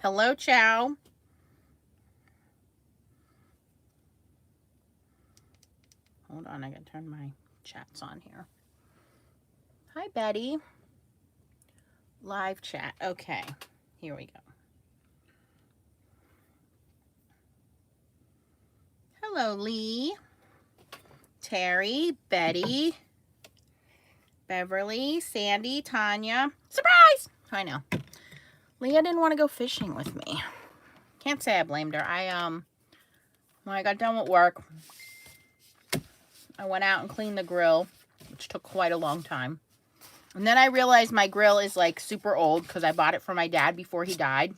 Hello, Chow. Hold on, I gotta turn my chats on here. Hi, Betty. Live chat. Okay, here we go. Hello, Lee. Terry, Betty, Beverly, Sandy, Tanya. Surprise! I know. Leah didn't want to go fishing with me. Can't say I blamed her. When I got done with work, I went out and cleaned the grill, which took quite a long time. And then I realized my grill is like super old because I bought it for my dad before he died.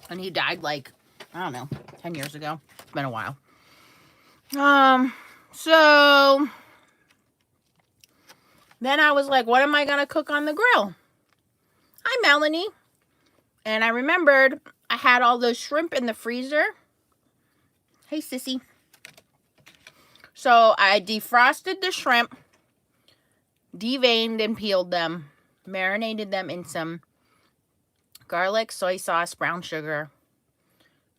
And he died like, I don't know, 10 years ago. It's been a while. So then I was like, what am I going to cook on the grill? Hi, Melanie. And I remembered I had all those shrimp in the freezer. Hey, sissy. So I defrosted the shrimp, deveined and peeled them, marinated them in some garlic, soy sauce, brown sugar.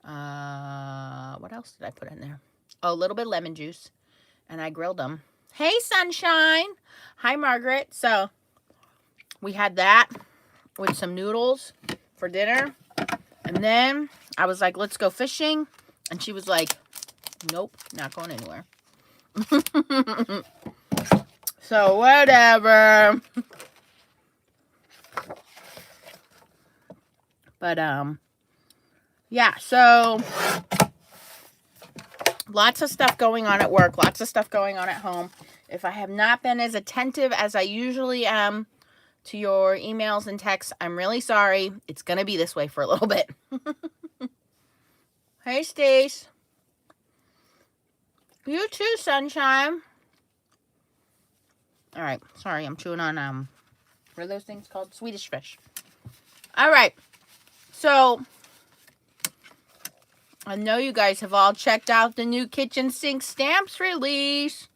What else did I put in there? Oh, a little bit of lemon juice. And I grilled them. Hey, Sunshine. Hi, Margaret. So we had that with some noodles for dinner. And then I was like, let's go fishing. And she was like, nope, not going anywhere. So whatever. But yeah, so lots of stuff going on at work, lots of stuff going on at home. If I have not been as attentive as I usually am to your emails and texts, I'm really sorry. It's gonna be this way for a little bit. Hey, Stace. You too, Sunshine. All right, sorry, I'm chewing on what are those things called? Swedish fish. All right, so I know you guys have all checked out the new kitchen sink stamps release.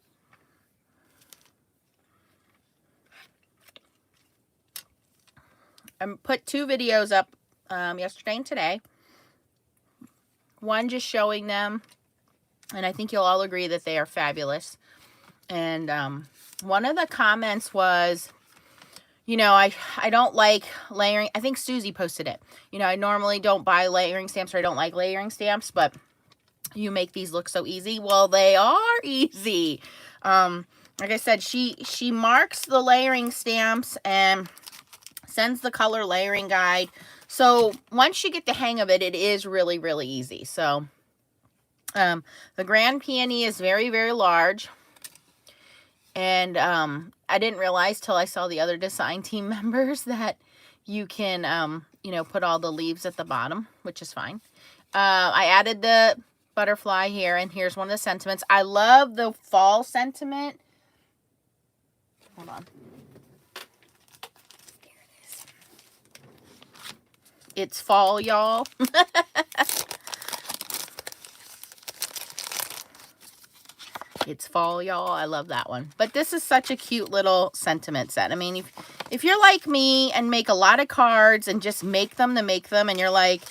I put 2 videos up yesterday and today. One just showing them, and I think you'll all agree that they are fabulous. And one of the comments was, you know, I don't like layering. I think Susie posted it. You know, I normally don't buy layering stamps, or I don't like layering stamps, but you make these look so easy. Well, they are easy. Like I said, she marks the layering stamps and sends the color layering guide. So once you get the hang of it, it is really, really easy. So the Grand Peony is very, very large. And I didn't realize till I saw the other design team members that you can, you know, put all the leaves at the bottom, which is fine. I added the butterfly here, and here's one of the sentiments. I love the fall sentiment. Hold on. There it is. It's fall, y'all. It's fall, y'all. I love that one. But this is such a cute little sentiment set. I mean, if you're like me and make a lot of cards and just make them to make them, and you're like,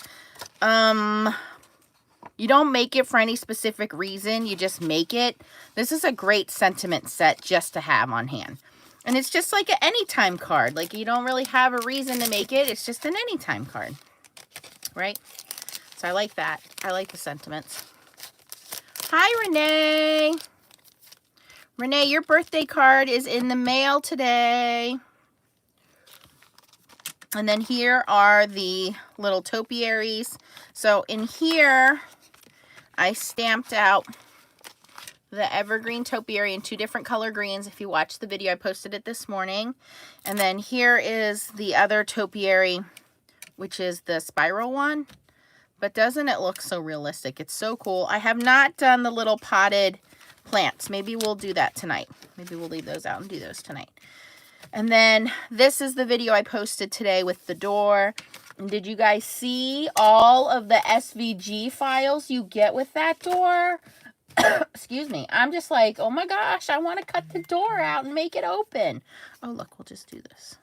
you don't make it for any specific reason, you just make it. This is a great sentiment set just to have on hand. And it's just like an anytime card. Like, you don't really have a reason to make it. It's just an anytime card, right? So I like that. I like the sentiments. Hi, Renee. Renee, your birthday card is in the mail today. And then here are the little topiaries. So in here, I stamped out the evergreen topiary in 2 different color greens. If you watched the video, I posted it this morning. And then here is the other topiary, which is the spiral one. But doesn't it look so realistic? It's so cool. I have not done the little potted plants. Maybe we'll do that tonight. Maybe we'll leave those out and do those tonight. And then this is the video I posted today with the door. And did you guys see all of the SVG files you get with that door? Excuse me. I'm just like, oh my gosh, I want to cut the door out and make it open. Oh, look, we'll just do this.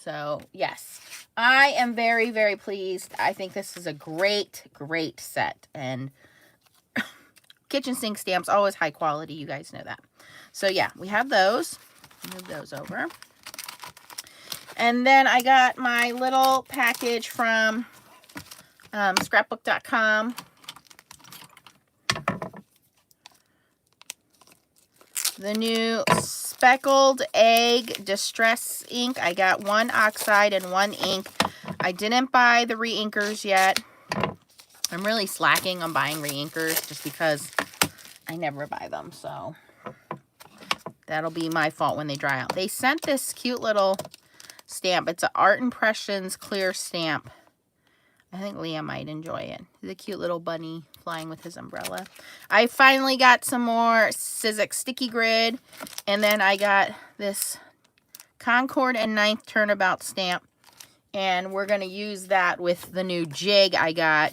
So yes, I am very, very pleased. I think this is a great, great set. And kitchen sink stamps, always high quality. You guys know that. So yeah, we have those. Move those over. And then I got my little package from scrapbook.com. The new speckled egg distress ink. I got one oxide and one ink. I didn't buy the re-inkers yet. I'm really slacking on buying re-inkers just because I never buy them. So that'll be my fault when they dry out. They sent this cute little stamp. It's an Art Impressions clear stamp. I think Liam might enjoy it. He's a cute little bunny flying with his umbrella. I finally got some more Sizzix sticky grid. And then I got this Concord and 9th Turnabout stamp. And we're going to use that with the new jig I got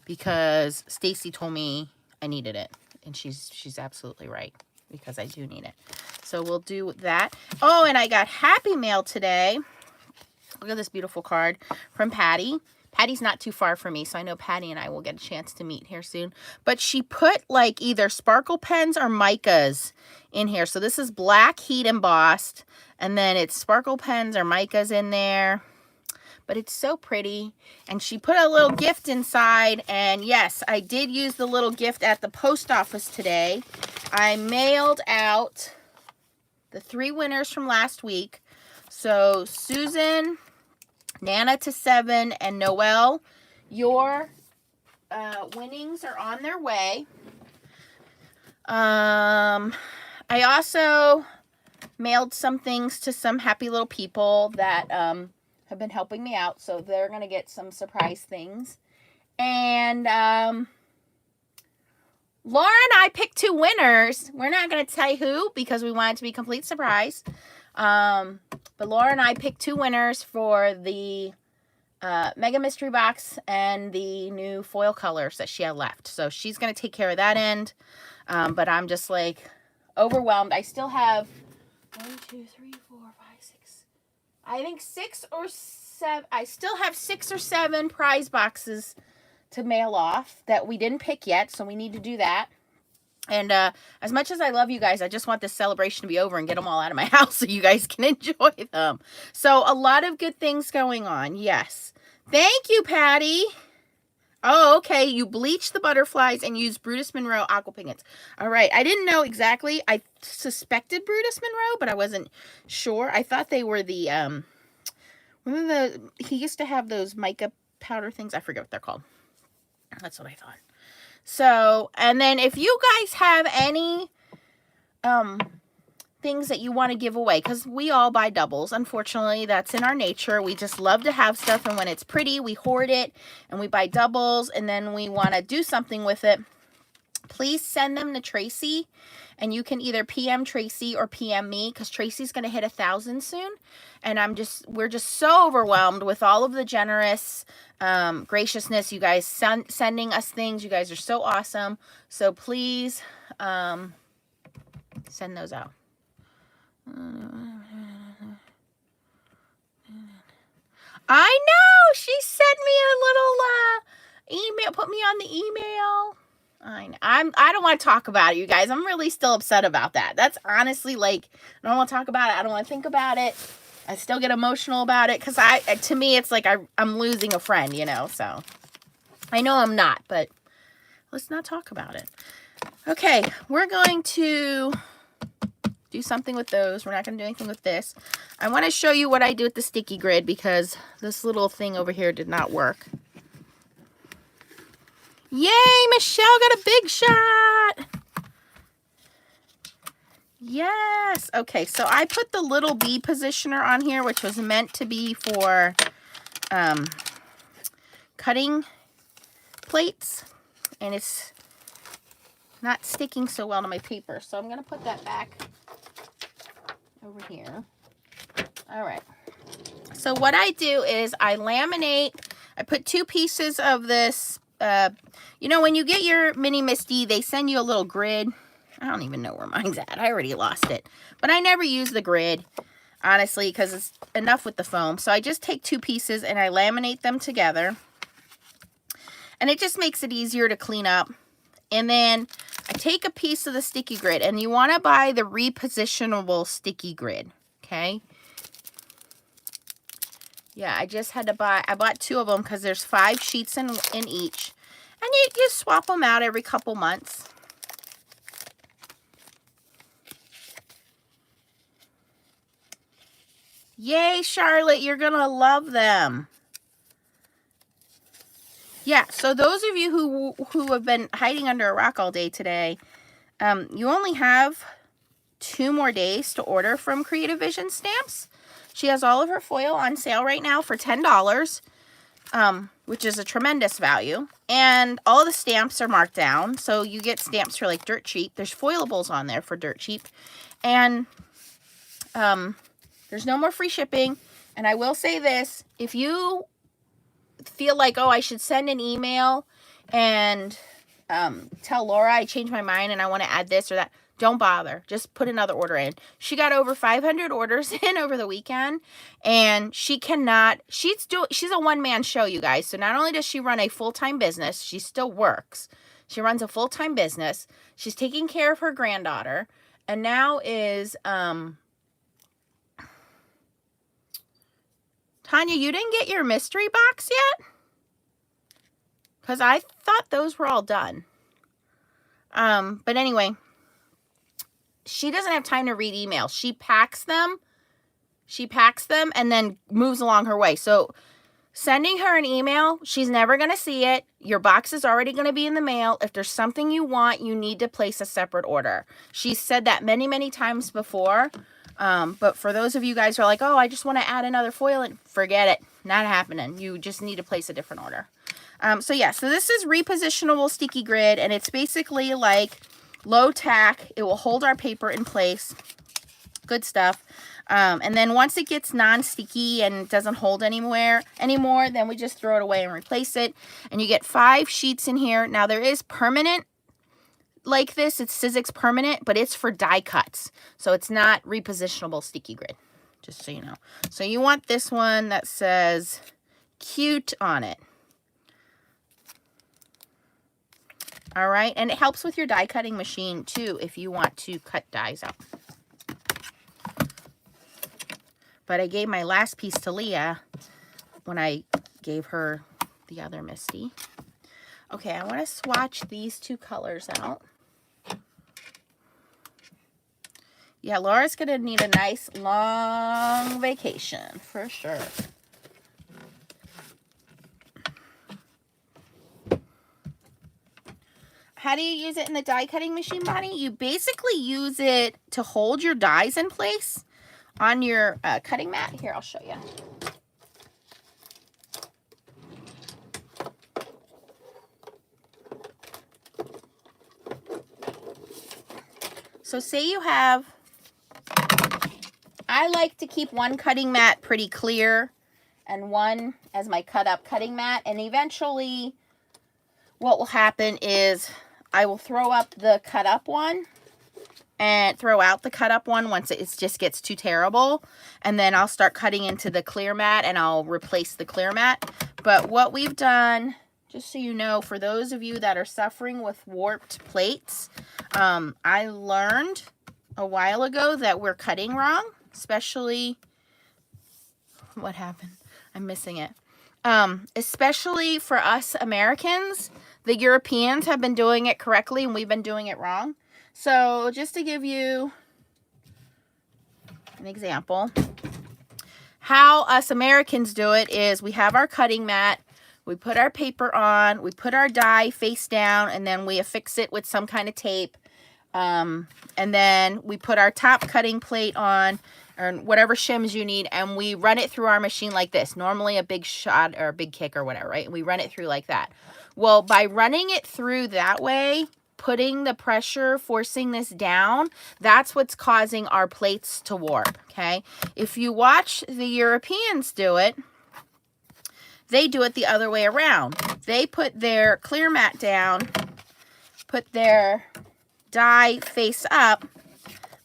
because Stacy told me I needed it. And she's absolutely right because I do need it. So we'll do that. Oh, and I got Happy Mail today. Look at this beautiful card from Patty. Patty's not too far from me, so I know Patty and I will get a chance to meet here soon. But she put like either sparkle pens or micas in here. So this is black heat embossed, and then it's sparkle pens or micas in there. But it's so pretty. And she put a little gift inside. And yes, I did use the little gift at the post office today. I mailed out the 3 winners from last week. So Susan, Nana to 7, and Noelle, your winnings are on their way. I also mailed some things to some happy little people that have been helping me out. So they're going to get some surprise things. And Laura and I picked 2 winners. We're not going to tell you who because we want it to be a complete surprise. But Laura and I picked 2 winners for the Mega Mystery Box and the new foil colors that she had left. So she's going to take care of that end. But I'm just like overwhelmed. I still have 1, 2, 3, 4, 5, 6. I think 6 or 7. I still have 6 or 7 prize boxes to mail off that we didn't pick yet. So we need to do that. And as much as I love you guys, I just want this celebration to be over and get them all out of my house so you guys can enjoy them. So a lot of good things going on. Yes. Thank you, Patty. Oh, okay. You bleached the butterflies and used Brutus Monroe aqua pigments. All right. I didn't know exactly. I suspected Brutus Monroe, but I wasn't sure. I thought they were the, he used to have those mica powder things. I forget what they're called. That's what I thought. So, and then if you guys have any things that you want to give away, because we all buy doubles. Unfortunately, that's in our nature. We just love to have stuff, and when it's pretty, we hoard it, and we buy doubles, and then we want to do something with it. Please send them to Tracy, and you can either PM Tracy or PM me, because Tracy's going to hit 1,000 soon, and we're just so overwhelmed with all of the generous graciousness, you guys sending us things. You guys are so awesome. So please send those out. I know, she sent me a little email, put me on the email. I don't want to talk about it, you guys. I'm really still upset about that. That's honestly like, I don't want to talk about it. I don't want to think about it. I still get emotional about it because to me, it's like I'm losing a friend, you know, so I know I'm not, but let's not talk about it. Okay, we're going to do something with those. We're not going to do anything with this. I want to show you what I do with the sticky grid because this little thing over here did not work. Yay, Michelle got a big shot. Yes. Okay, so I put the little bee positioner on here, which was meant to be for cutting plates, and it's not sticking so well to my paper. So I'm going to put that back over here. All right. So what I do is I laminate. I put 2 pieces of this. You know, when you get your mini Misty, they send you a little grid. I don't even know where mine's at. I already lost it. But I never use the grid. honestly, because it's enough with the foam. So I just take 2 pieces and I laminate them together. And it just makes it easier to clean up. And then I take a piece of the sticky grid, and you want to buy the repositionable sticky grid, okay? Yeah, I just had to buy, I bought 2 of them because there's 5 sheets in each. And you swap them out every couple months. Yay, Charlotte, you're going to love them. Yeah, so those of you who have been hiding under a rock all day today, you only have 2 more days to order from Creative Vision Stamps. She has all of her foil on sale right now for $10, which is a tremendous value. And all of the stamps are marked down, so you get stamps for like dirt cheap. There's foilables on there for dirt cheap. And there's no more free shipping. And I will say this, if you feel like, oh, I should send an email and tell Laura I changed my mind and I want to add this or that, don't bother. Just put another order in. She got over 500 orders in over the weekend, and she cannot, she's a one-man show, you guys. So not only does she run a full-time business, she still works. She runs a full-time business. She's taking care of her granddaughter, and now is Tanya, you didn't get your mystery box yet? Because I thought those were all done. But anyway, she doesn't have time to read emails. She packs them and then moves along her way. So sending her an email, she's never going to see it. Your box is already going to be in the mail. If there's something you want, you need to place a separate order. She's said that many, many times before. But for those of you guys who are like, oh, I just want to add another foil, and forget it. Not happening. You just need to place a different order. So yeah, so this is repositionable sticky grid, and it's basically like low tack. It will hold our paper in place. Good stuff. And then once it gets non-sticky and doesn't hold anymore, then we just throw it away and replace it. And you get 5 sheets in here. Now there is permanent like this. It's Sizzix permanent, but it's for die cuts. So it's not repositionable sticky grid, just so you know. So you want this one that says cute on it. All right, and it helps with your die cutting machine too if you want to cut dies out. But I gave my last piece to Leah when I gave her the other Misty. Okay, I want to swatch these 2 colors out. Yeah, Laura's going to need a nice long vacation for sure. How do you use it in the die cutting machine, Bonnie? You basically use it to hold your dies in place on your cutting mat. Here, I'll show you. So say you have, I like to keep one cutting mat pretty clear and one as my cut up cutting mat. And eventually what will happen is I will throw up the cut up one and throw out the cut up one once it just gets too terrible. And then I'll start cutting into the clear mat and I'll replace the clear mat. But what we've done, just so you know, for those of you that are suffering with warped plates, I learned a while ago that we're cutting wrong, especially, what happened? I'm missing it. Especially for us Americans, the Europeans have been doing it correctly and we've been doing it wrong. So just to give you an example, how us Americans do it is we have our cutting mat, we put our paper on, we put our die face down, and then we affix it with some kind of tape. And then we put our top cutting plate on, or whatever shims you need, and we run it through our machine like this. Normally a big shot or a big kick or whatever, right? And we run it through like that. Well, by running it through that way, putting the pressure, forcing this down, that's what's causing our plates to warp, okay? If you watch the Europeans do it, they do it the other way around. They put their clear mat down, put their die face up,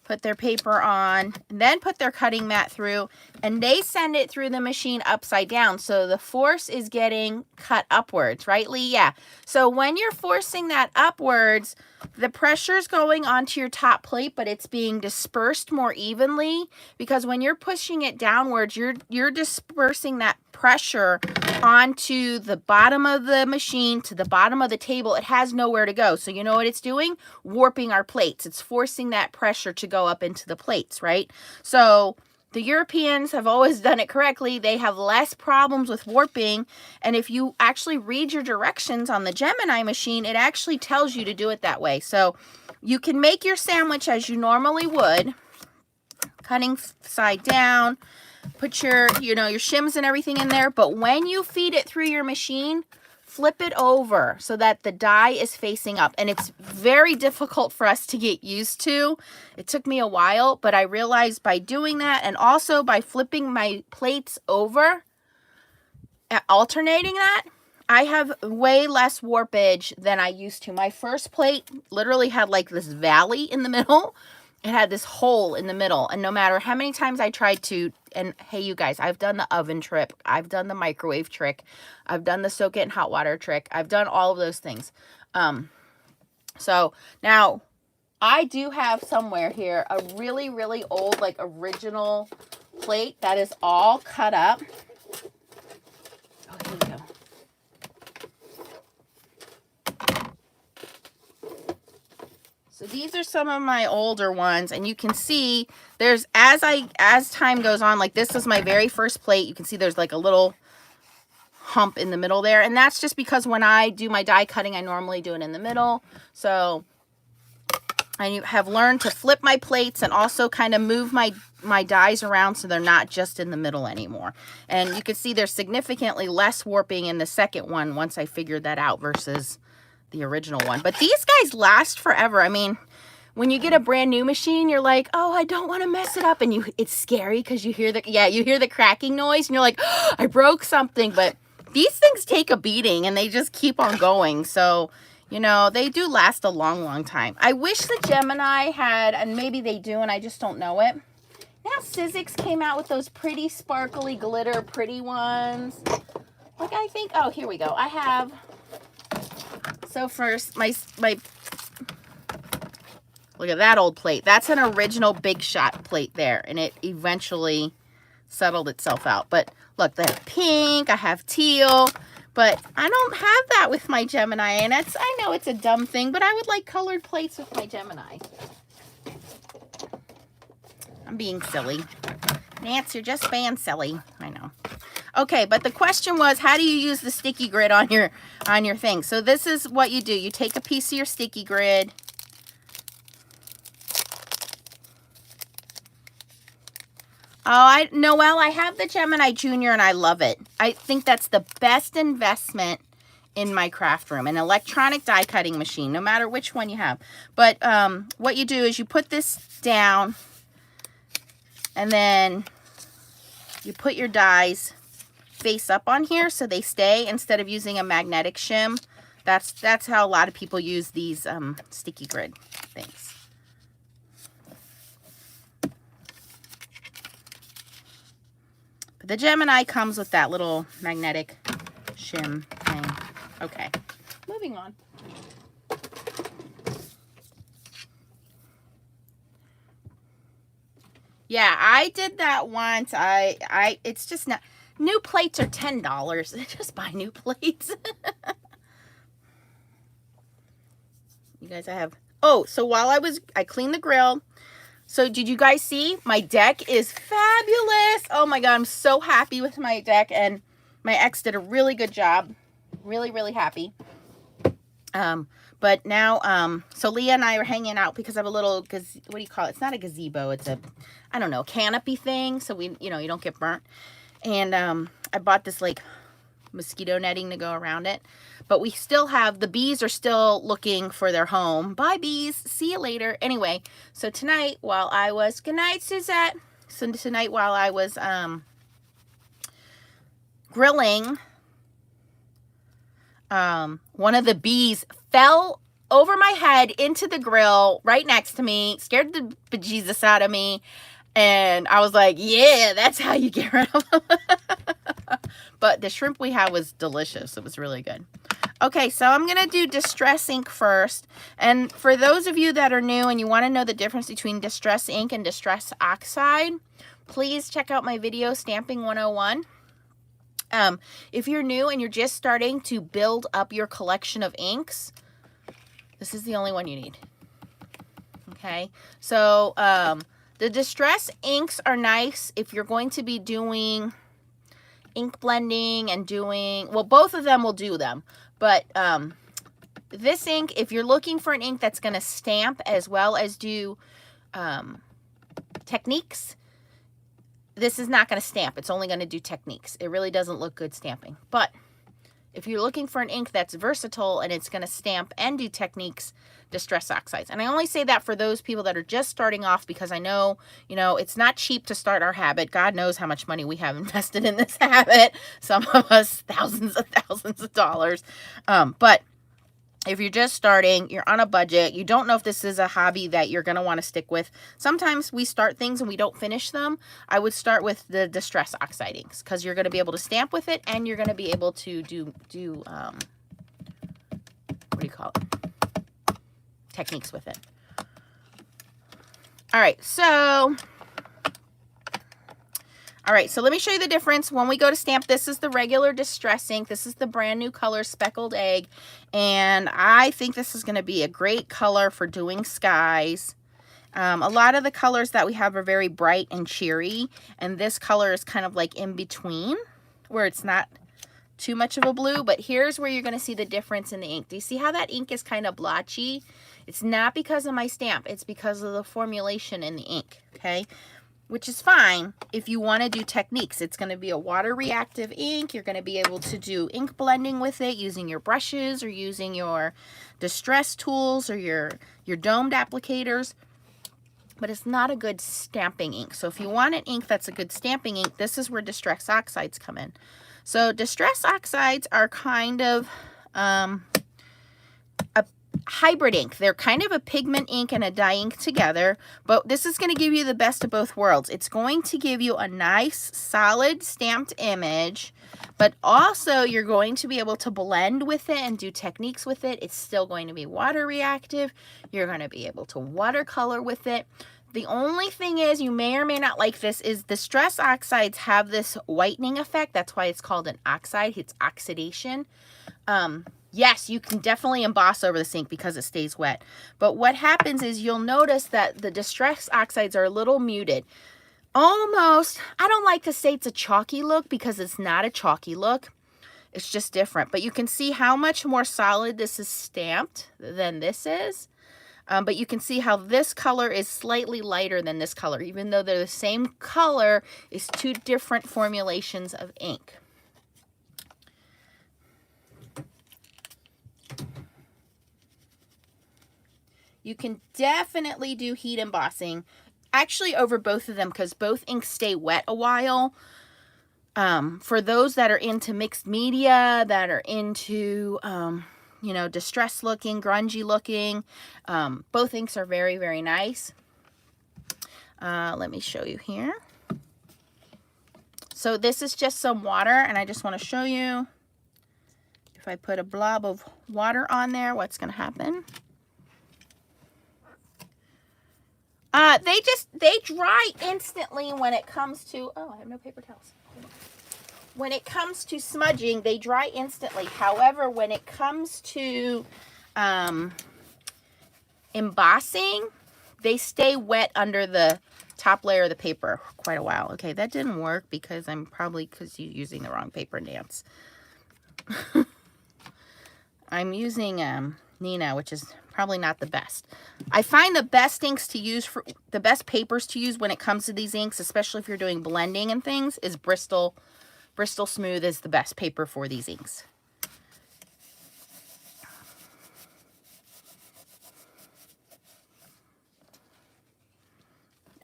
put their paper on, and then put their cutting mat through, and they send it through the machine upside down. So the force is getting cut upwards, right, Lee? Yeah. So when you're forcing that upwards, the pressure's going onto your top plate, but it's being dispersed more evenly, because when you're pushing it downwards, you're dispersing that pressure onto the bottom of the machine, to the bottom of the table. It has nowhere to go. So you know what it's doing? Warping our plates. It's forcing that pressure to go up into the plates, right? So the Europeans have always done it correctly. They have less problems with warping. And if you actually read your directions on the Gemini machine, it actually tells you to do it that way. So you can make your sandwich as you normally would, cutting side down, put your, your shims and everything in there. But when you feed it through your machine, flip it over so that the die is facing up. And it's very difficult for us to get used to. It took me a while, but I realized by doing that, and also by flipping my plates over, alternating that, I have way less warpage than I used to. My first plate literally had like this valley in the middle. It had this hole in the middle, and no matter how many times I tried to, and hey, you guys, I've done the oven trick, I've done the microwave trick, I've done the soak it in hot water trick, I've done all of those things. So now I do have somewhere here a really, really old, like original plate that is all cut up. Oh, here we go. So these are some of my older ones, and you can see there's, as time goes on, like this is my very first plate. You can see there's like a little hump in the middle there, and that's just because when I do my die cutting, I normally do it in the middle. So I have learned to flip my plates and also kind of move my dies around so they're not just in the middle anymore. And you can see there's significantly less warping in the second one once I figured that out versus the original one. But these guys last forever. I mean, when you get a brand new machine, you're like, oh, I don't want to mess it up, and it's scary because you hear the cracking noise, and you're like, oh, I broke something. But these things take a beating, and they just keep on going. So they do last a long, long time. I wish the Gemini had, and maybe they do, and I just don't know it. Now Sizzix came out with those pretty sparkly glitter pretty ones. Like, I think, oh, here we go. I have. So first, my look at that old plate. That's an original Big Shot plate there, and it eventually settled itself out. But look, I have pink, I have teal, but I don't have that with my Gemini, and I know it's a dumb thing, but I would like colored plates with my Gemini. I'm being silly. Nance, you're just being silly. I know. Okay, but the question was, how do you use the sticky grid on your thing? So this is what you do. You take a piece of your sticky grid. Oh, Noelle, I have the Gemini Junior and I love it. I think that's the best investment in my craft room, an electronic die cutting machine, no matter which one you have. But what you do is you put this down, and then you put your dies face up on here so they stay instead of using a magnetic shim. That's how a lot of people use these sticky grid things. But the Gemini comes with that little magnetic shim thing. Okay, moving on. Yeah, I did that once. It's just not. New plates are $10. Just buy new plates. You guys, I have. Oh, so while I cleaned the grill. So did you guys see? My deck is fabulous. Oh my God, I'm so happy with my deck, and my ex did a really good job. Really, really happy. But now, so Leah and I are hanging out because I have a little, what do you call it? It's not a gazebo. It's a, I don't know, canopy thing. So we, you don't get burnt. And I bought this like mosquito netting to go around it. But we still have, the bees are still looking for their home. Bye, bees. See you later. Anyway, so tonight while I was, good night, Suzette. So tonight while I was grilling, one of the bees fell over my head into the grill right next to me, scared the bejesus out of me. And I was like, yeah, that's how you get rid of them. But the shrimp we had was delicious. It was really good. Okay, so I'm going to do distress ink first. And for those of you that are new and you want to know the difference between distress ink and distress oxide, please check out my video, Stamping 101. If you're new and you're just starting to build up your collection of inks, this is the only one you need. Okay, so the distress inks are nice if you're going to be doing ink blending and doing, well, both of them will do them. But this ink, if you're looking for an ink that's going to stamp as well as do techniques, this is not going to stamp. It's only going to do techniques. It really doesn't look good stamping. But if you're looking for an ink that's versatile and it's going to stamp and do techniques, distress oxides. And I only say that for those people that are just starting off, because I know, you know, it's not cheap to start our habit. God knows how much money we have invested in this habit. Some of us thousands of dollars. But if you're just starting, you're on a budget, you don't know if this is a hobby that you're going to want to stick with. Sometimes we start things and we don't finish them. I would start with the distress oxide inks because you're going to be able to stamp with it and you're going to be able to do what do you call it? Techniques with it. All right, so let me show you the difference. When we go to stamp, this is the regular distress ink. This is the brand new color Speckled Egg. And I think this is going to be a great color for doing skies. A lot of the colors that we have are very bright and cheery. And this color is kind of like in between, where it's not too much of a blue. But here's where you're going to see the difference in the ink. Do you see how that ink is kind of blotchy? It's not because of my stamp. It's because of the formulation in the ink, okay? Which is fine if you want to do techniques. It's going to be a water reactive ink. You're going to be able to do ink blending with it using your brushes or using your distress tools or your domed applicators. But it's not a good stamping ink. So if you want an ink that's a good stamping ink, this is where distress oxides come in. So distress oxides are kind of a hybrid ink. They're kind of a pigment ink and a dye ink together, but this is going to give you the best of both worlds. It's going to give you a nice solid stamped image, but also you're going to be able to blend with it and do techniques with it. It's still going to be water reactive. You're going to be able to watercolor with it. The only thing is, you may or may not like this, is distress oxides have this whitening effect. That's why it's called an oxide. It's oxidation. Yes, you can definitely emboss over this ink because it stays wet. But what happens is you'll notice that the distress oxides are a little muted. Almost, I don't like to say it's a chalky look because it's not a chalky look. It's just different. But you can see how much more solid this is stamped than this is. But you can see how this color is slightly lighter than this color. Even though they're the same color, it's two different formulations of ink. You can definitely do heat embossing, actually over both of them, because both inks stay wet a while. For those that are into mixed media, that are into, you know, distress looking, grungy looking, both inks are very, very nice. Let me show you here. So this is just some water, and I just want to show you, if I put a blob of water on there, what's going to happen. They dry instantly when it comes to, oh, I have no paper towels. When it comes to smudging, they dry instantly. However, when it comes to embossing, they stay wet under the top layer of the paper quite a while. Okay, that didn't work because I'm probably, because you're using the wrong paper, Nance. I'm using Nina, which is probably not the best. I find the best inks to use, for the best papers to use when it comes to these inks, especially if you're doing blending and things, is Bristol. Bristol Smooth is the best paper for these inks.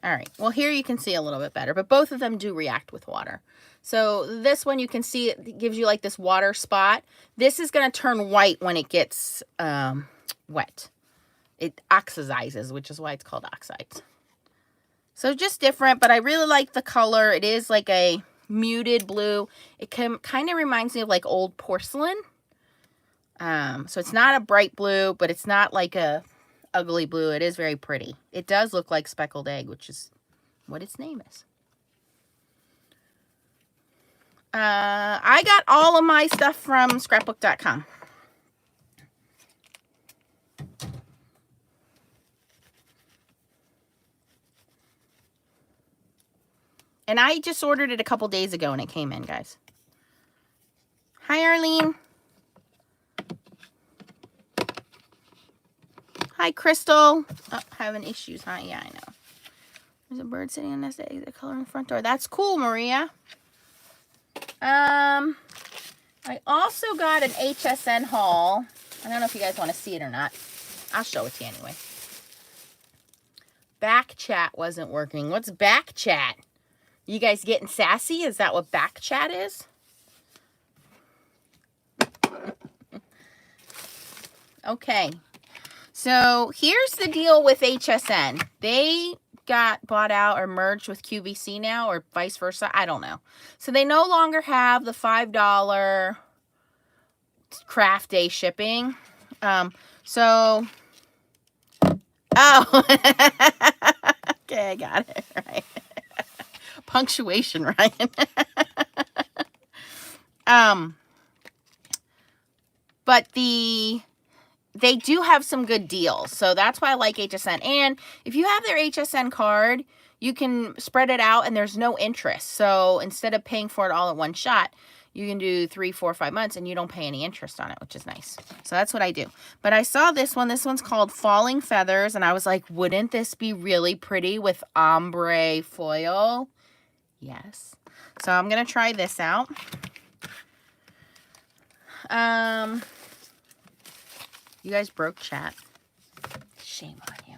All right, well, here you can see a little bit better, but both of them do react with water. So this one, you can see it gives you like this water spot. This is going to turn white when it gets wet. It oxidizes, which is why it's called oxides. So just different, but I really like the color. It is like a muted blue. It kind of reminds me of like old porcelain. So it's not a bright blue, but it's not like a ugly blue. It is very pretty. It does look like speckled egg, which is what its name is. I got all of my stuff from scrapbook.com. And I just ordered it a couple days ago and it came in, guys. Hi, Arlene. Hi, Crystal. Oh, having issues, huh? Yeah, I know. There's a bird sitting on this egg, the color in the front door. That's cool, Maria. I also got an HSN haul. I don't know if you guys want to see it or not. I'll show it to you anyway. Back chat wasn't working. What's back chat? You guys getting sassy? Is that what back chat is? Okay. So here's the deal with HSN. They got bought out or merged with QVC now, or vice versa. I don't know. So they no longer have the $5 craft day shipping. Oh. Okay, I got it. Right. Punctuation, Ryan. But they do have some good deals. So that's why I like HSN. And if you have their HSN card, you can spread it out and there's no interest. So instead of paying for it all at one shot, you can do 3, 4, 5 months and you don't pay any interest on it, which is nice. So that's what I do. But I saw this one. This one's called Falling Feathers. And I was like, wouldn't this be really pretty with ombre foil? Yes. So I'm going to try this out. You guys broke chat. Shame on you.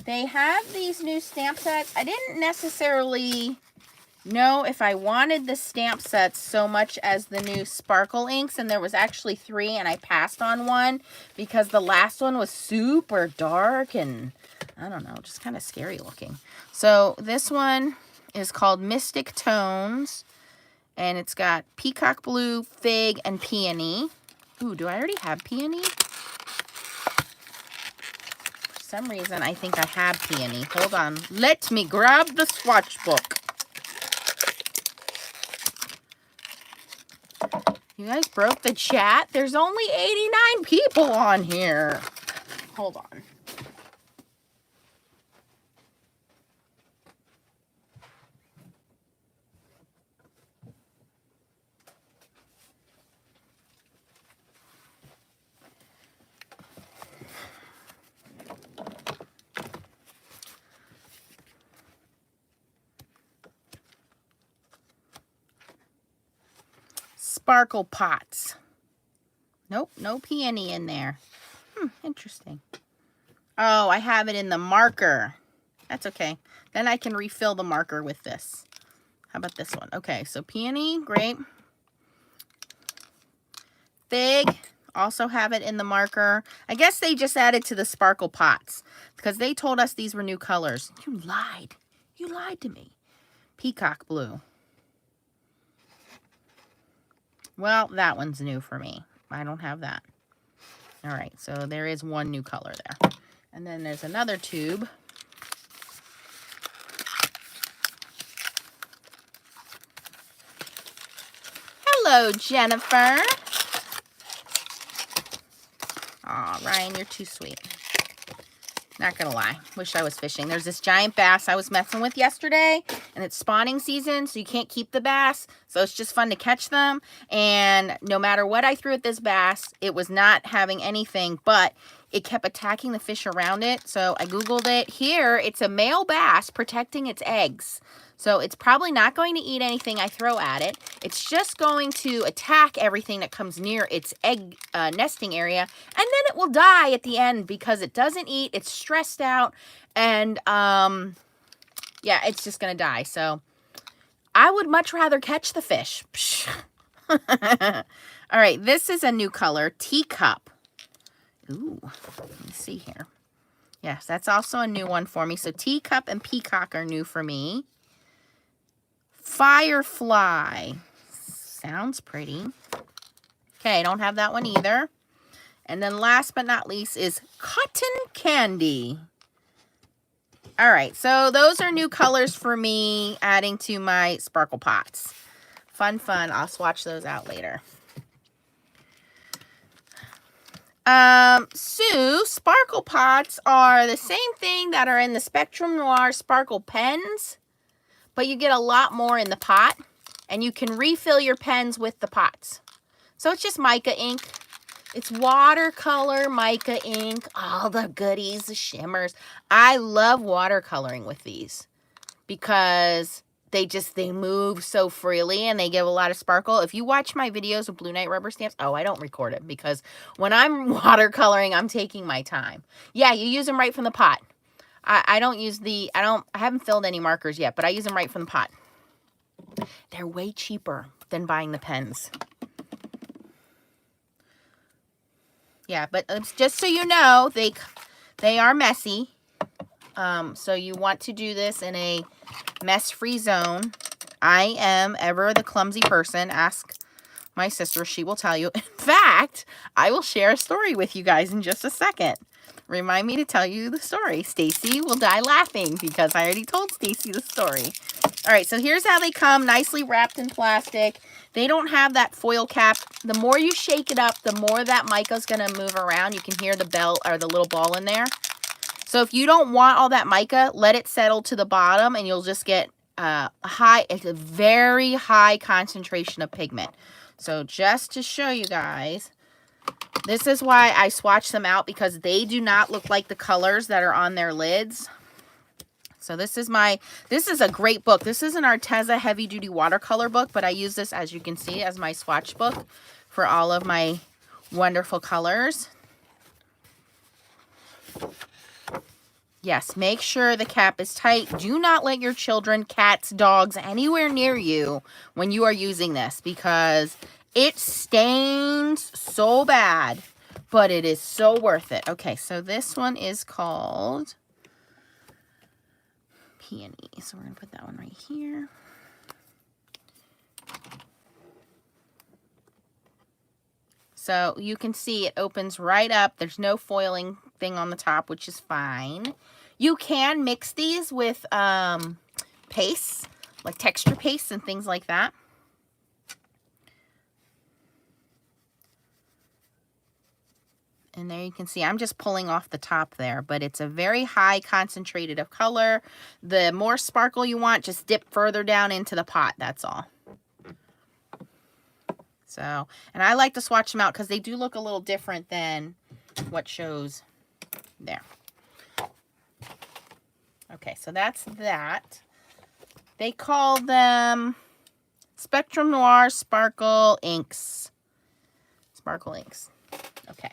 They have these new stamp sets. I didn't necessarily know if I wanted the stamp sets so much as the new sparkle inks, and there was actually 3 and I passed on one because the last one was super dark and I don't know, just kind of scary looking. So this one is called Mystic Tones and it's got peacock blue, fig, and peony. Ooh, do I already have peony? For some reason I think I have peony. Hold on, let me grab the swatch book. You guys broke the chat? There's only 89 people on here. Hold on. Sparkle pots. Nope, no peony in there. Interesting. Oh, I have it in the marker. That's okay. Then I can refill the marker with this. How about this one? Okay, so peony, great. Fig, also have it in the marker. I guess they just added to the sparkle pots because they told us these were new colors. You lied. You lied to me. Peacock blue. Well, that one's new for me. I don't have that. All right, so there is one new color there. And then there's another tube. Hello, Jennifer. Aw, Ryan, you're too sweet. Not gonna lie, wish I was fishing. There's this giant bass I was messing with yesterday, and it's spawning season, so you can't keep the bass. So it's just fun to catch them. And no matter what I threw at this bass, it was not having anything, but it kept attacking the fish around it. So I Googled it. Here, it's a male bass protecting its eggs. So it's probably not going to eat anything I throw at it. It's just going to attack everything that comes near its egg nesting area. And then it will die at the end because it doesn't eat. It's stressed out. And yeah, it's just going to die. So I would much rather catch the fish. All right, this is a new color. Teacup Ooh, let me see here. Yes, that's also a new one for me. So teacup and peacock are new for me. Firefly. Sounds pretty. Okay, I don't have that one either. And then last but not least is cotton candy. All right, so those are new colors for me, adding to my sparkle pots. Fun, fun. I'll swatch those out later. Sue, sparkle pots are the same thing that are in the Spectrum Noir sparkle pens, but you get a lot more in the pot, and you can refill your pens with the pots. So it's just mica ink. It's watercolor mica ink, all the goodies, the shimmers. I love watercoloring with these because they move so freely and they give a lot of sparkle. If you watch my videos with Blue Night rubber stamps, oh, I don't record it because when I'm watercoloring, I'm taking my time. Yeah, you use them right from the pot. I haven't filled any markers yet, but I use them right from the pot. They're way cheaper than buying the pens. Yeah, but just so you know, they are messy. So you want to do this in a mess-free zone. I am ever the clumsy person. Ask my sister. She will tell you. In fact, I will share a story with you guys in just a second. Remind me to tell you the story. Stacy will die laughing because I already told Stacy the story. All right, so here's how they come, nicely wrapped in plastic. They don't have that foil cap. The more you shake it up, the more that mica's going to move around. You can hear the bell or the little ball in there. So if you don't want all that mica, let it settle to the bottom and you'll just get it's a very high concentration of pigment. So just to show you guys, this is why I swatch them out, because they do not look like the colors that are on their lids. So this is a great book. This is an Arteza heavy duty watercolor book, but I use this, as you can see, as my swatch book for all of my wonderful colors. Yes, make sure the cap is tight. Do not let your children, cats, dogs, anywhere near you when you are using this, because it stains so bad, but it is so worth it. Okay, so this one is called Peony. So we're going to put that one right here. So you can see it opens right up. There's no foiling thing on the top, which is fine. You can mix these with pastes, like texture pastes and things like that. And there you can see, I'm just pulling off the top there, but it's a very high concentrated of color. The more sparkle you want, just dip further down into the pot, that's all. So, and I like to swatch them out because they do look a little different than what shows there. Okay, so that's that. They call them Spectrum Noir Sparkle Inks. Sparkle Inks. Okay.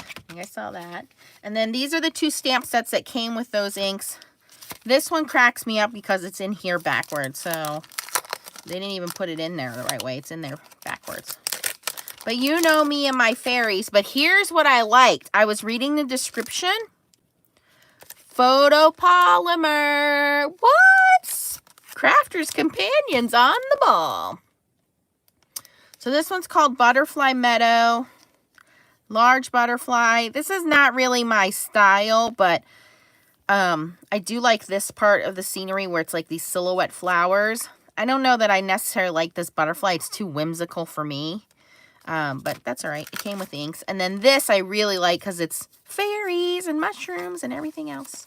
I think I saw that. And then these are the two stamp sets that came with those inks. This one cracks me up because it's in here backwards. So they didn't even put it in there the right way. It's in there backwards. But you know me and my fairies. But here's what I liked. I was reading the description. Photopolymer. What? Crafter's Companions on the ball. So this one's called Butterfly Meadow. Large butterfly. This is not really my style, but I do like this part of the scenery where it's like these silhouette flowers. I don't know that I necessarily like this butterfly. It's too whimsical for me. But that's all right. It came with the inks. And then this I really like because it's fairies and mushrooms and everything else.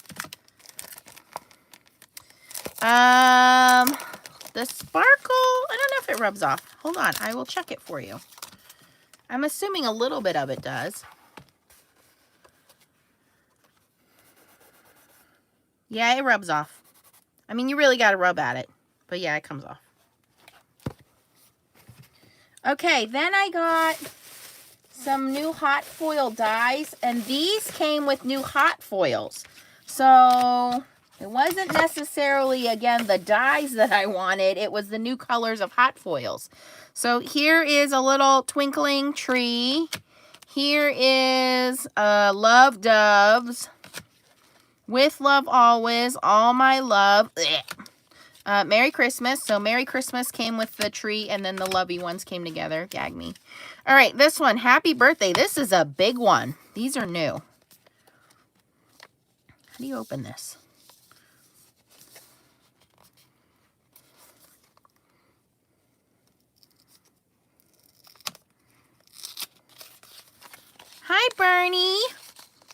The sparkle, I don't know if it rubs off. Hold on. I will check it for you. I'm assuming a little bit of it does. Yeah, it rubs off. I mean, you really got to rub at it. But yeah, it comes off. Okay, then I got some new hot foil dies. And these came with new hot foils. So it wasn't necessarily, again, the dies that I wanted. It was the new colors of hot foils. So here is a little twinkling tree. Here is Love Doves. With love always, all my love. Merry Christmas. So Merry Christmas came with the tree, and then the lovey ones came together. Gag me. All right, this one, Happy Birthday. This is a big one. These are new. How do you open this? Hi, Bernie.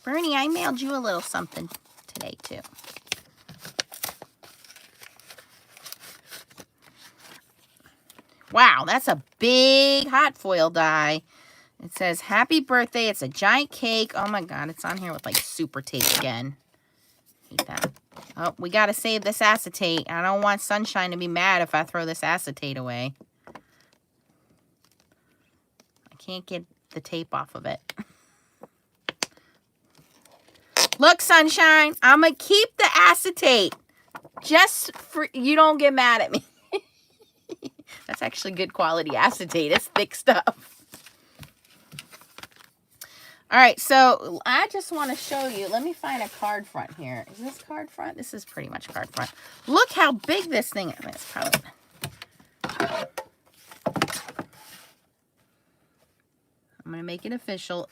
Bernie, I mailed you a little something today, too. Wow, that's a big hot foil die. It says, Happy Birthday. It's a giant cake. Oh, my God. It's on here with, like, super tape again. Hate that. Oh, we got to save this acetate. I don't want Sunshine to be mad if I throw this acetate away. I can't get the tape off of it. Look, Sunshine, I'm going to keep the acetate. Just for you don't get mad at me. That's actually good quality acetate. It's thick stuff. All right, so I just want to show you. Let me find a card front here. Is this card front? This is pretty much card front. Look how big this thing is. It's probably... I'm going to make it official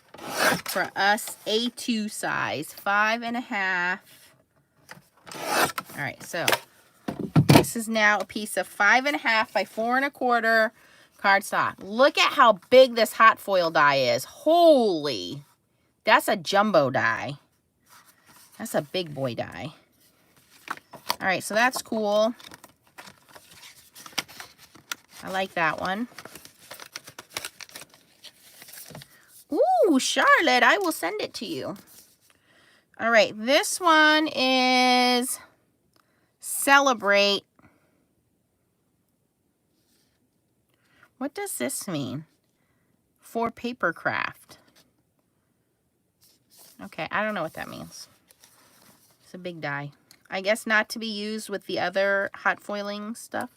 for us, A2 size, 5.5. All right, so this is now a piece of 5.5 by 4.25 cardstock. Look at how big this hot foil die is. Holy, that's a jumbo die. That's a big boy die. All right, so that's cool. I like that one. Ooh, Charlotte, I will send it to you. All right, this one is Celebrate. What does this mean? For paper craft. Okay, I don't know what that means. It's a big die. I guess not to be used with the other hot foiling stuff.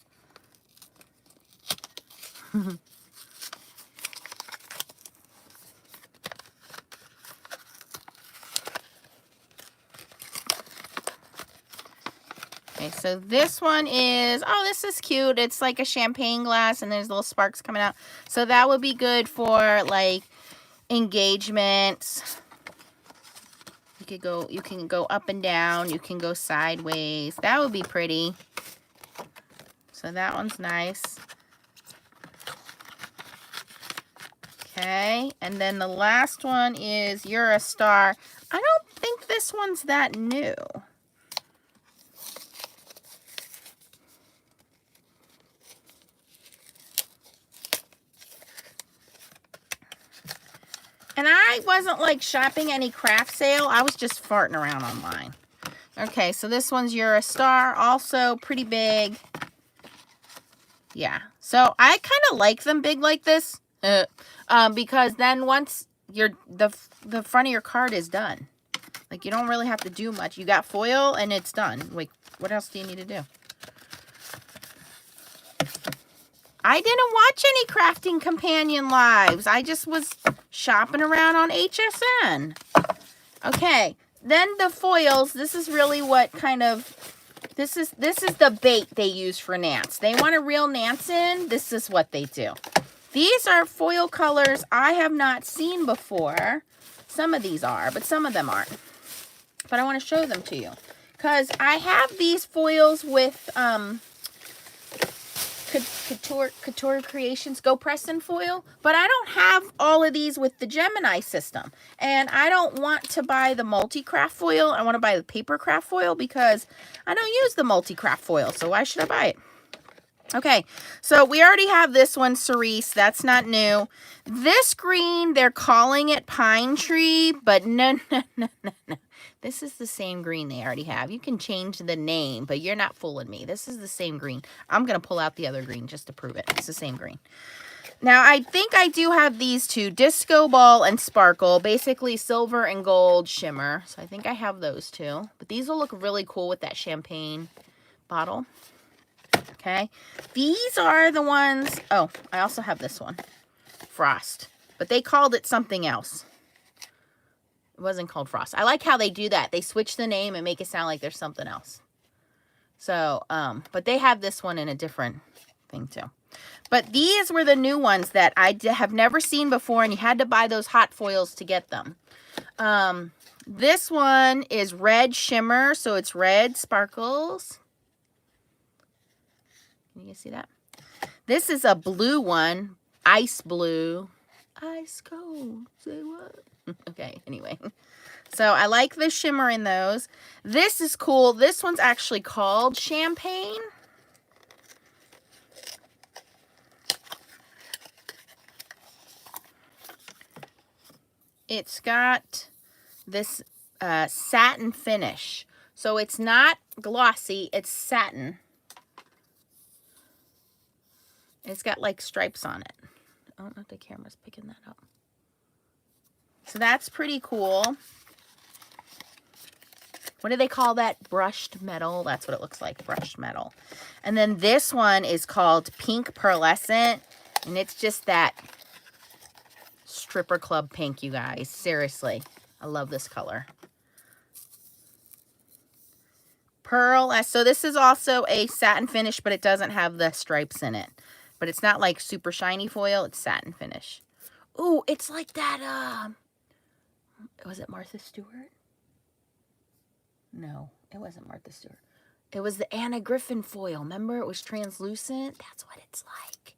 Okay, so this one is, oh, this is cute. It's like a champagne glass and there's little sparks coming out. So that would be good for like engagements. You can go up and down. You can go sideways. That would be pretty. So that one's nice. Okay, and then the last one is You're a Star. I don't think this one's that new. And I wasn't like shopping any craft sale. I was just farting around online. Okay, so this one's You're a Star. Also pretty big. Yeah. So I kind of like them big like this. Because then once the front of your card is done. Like you don't really have to do much. You got foil and it's done. Like what else do you need to do? I didn't watch any Crafting Companion lives. I just was shopping around on HSN. Okay, then the foils. This is really what kind of, this is the bait they use for Nance. They want to reel Nance in. This is what they do. These are foil colors I have not seen before. Some of these are, but some of them aren't. But I want to show them to you. Because I have these foils with Couture Creations Go Preston foil, but I don't have all of these with the Gemini system. And I don't want to buy the multi-craft foil. I want to buy the paper craft foil because I don't use the multi-craft foil. So why should I buy it? Okay, so we already have this one, Cerise. That's not new. This green, they're calling it Pine Tree, but no. This is the same green they already have. You can change the name, but you're not fooling me. This is the same green. I'm going to pull out the other green just to prove it. It's the same green. Now, I think I do have these two, Disco Ball and Sparkle, basically silver and gold shimmer. So I think I have those two. But these will look really cool with that champagne bottle. Okay. These are the ones. Oh, I also have this one. Frost. but they called it something else. It wasn't called Frost. I like how they do that. They switch the name and make it sound like there's something else. So, but they have this one in a different thing too. But these were the new ones that I have never seen before, and you had to buy those hot foils to get them. This one is red shimmer, so it's red sparkles. Can you see that? This is a blue one, ice blue. Ice cold, say what? Okay, anyway. So I like the shimmer in those. This is cool. This one's actually called Champagne. It's got this satin finish. So it's not glossy, it's satin. It's got like stripes on it. I don't know if the camera's picking that up. So that's pretty cool. What do they call that? Brushed metal. That's what it looks like, brushed metal. And then this one is called Pink Pearlescent. And it's just that stripper club pink, you guys. Seriously. I love this color. Pearl. So this is also a satin finish, but it doesn't have the stripes in it. But it's not like super shiny foil. It's satin finish. Ooh, it's like that, was it Martha Stewart? No, it wasn't Martha Stewart. It was the Anna Griffin foil. Remember, it was translucent. That's what it's like.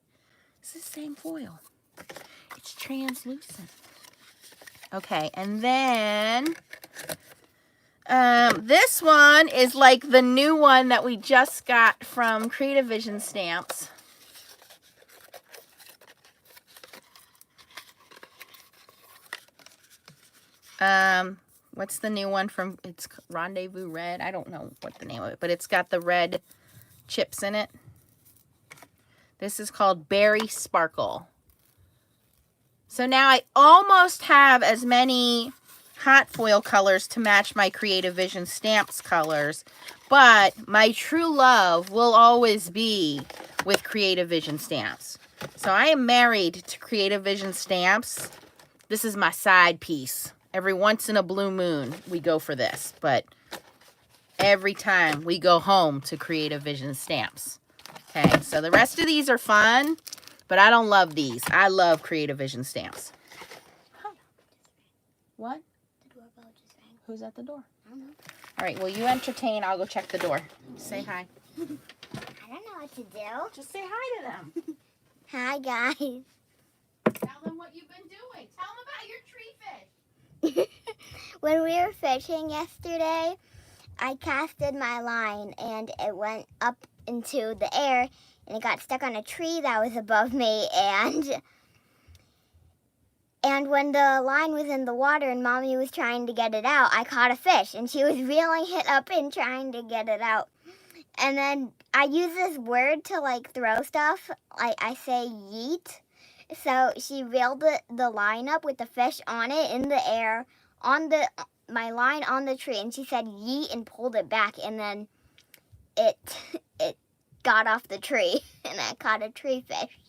It's the same foil. It's translucent. Okay, and then this one is like the new one that we just got from Creative Vision Stamps. What's the new one from, it's Rendezvous Red. I don't know what the name of it, but it's got the red chips in it. This is called Berry Sparkle. So now I almost have as many hot foil colors to match my Creative Vision Stamps colors, but my true love will always be with Creative Vision Stamps. So I am married to Creative Vision Stamps. This is my side piece. Every once in a blue moon, we go for this. But every time we go home to Creative Vision Stamps. Okay, so the rest of these are fun, but I don't love these. I love Creative Vision Stamps. Huh. What? The doorbell just rang. Who's at the door? I don't know. All right, well, you entertain. I'll go check the door. Say hi. I don't know what to do. Just say hi to them. Hi, guys. Tell them what you've been doing. Tell them about your tree fish. When we were fishing yesterday, I casted my line and it went up into the air and it got stuck on a tree that was above me, and when the line was in the water and Mommy was trying to get it out, I caught a fish and she was reeling it up and trying to get it out. And then I use this word to like throw stuff, like I say yeet. So she reeled the line up with the fish on it in the air, on my line on the tree, and she said yeet and pulled it back, and then it got off the tree, and I caught a tree fish.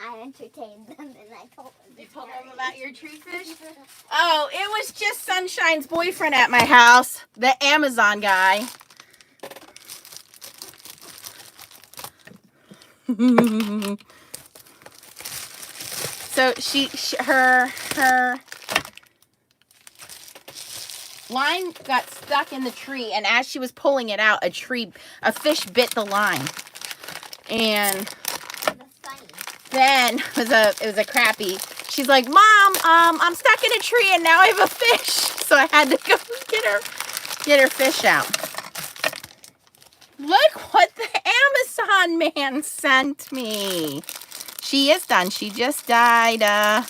I entertained them and I told them. You told them about your tree fish? Oh, it was just Sunshine's boyfriend at my house, the Amazon guy. So her line got stuck in the tree, and as she was pulling it out, a fish bit the line. And then it was a crappie. She's like, Mom, I'm stuck in a tree and now I have a fish. So I had to go get her fish out. Look what the Amazon man sent me. She is done. She just died.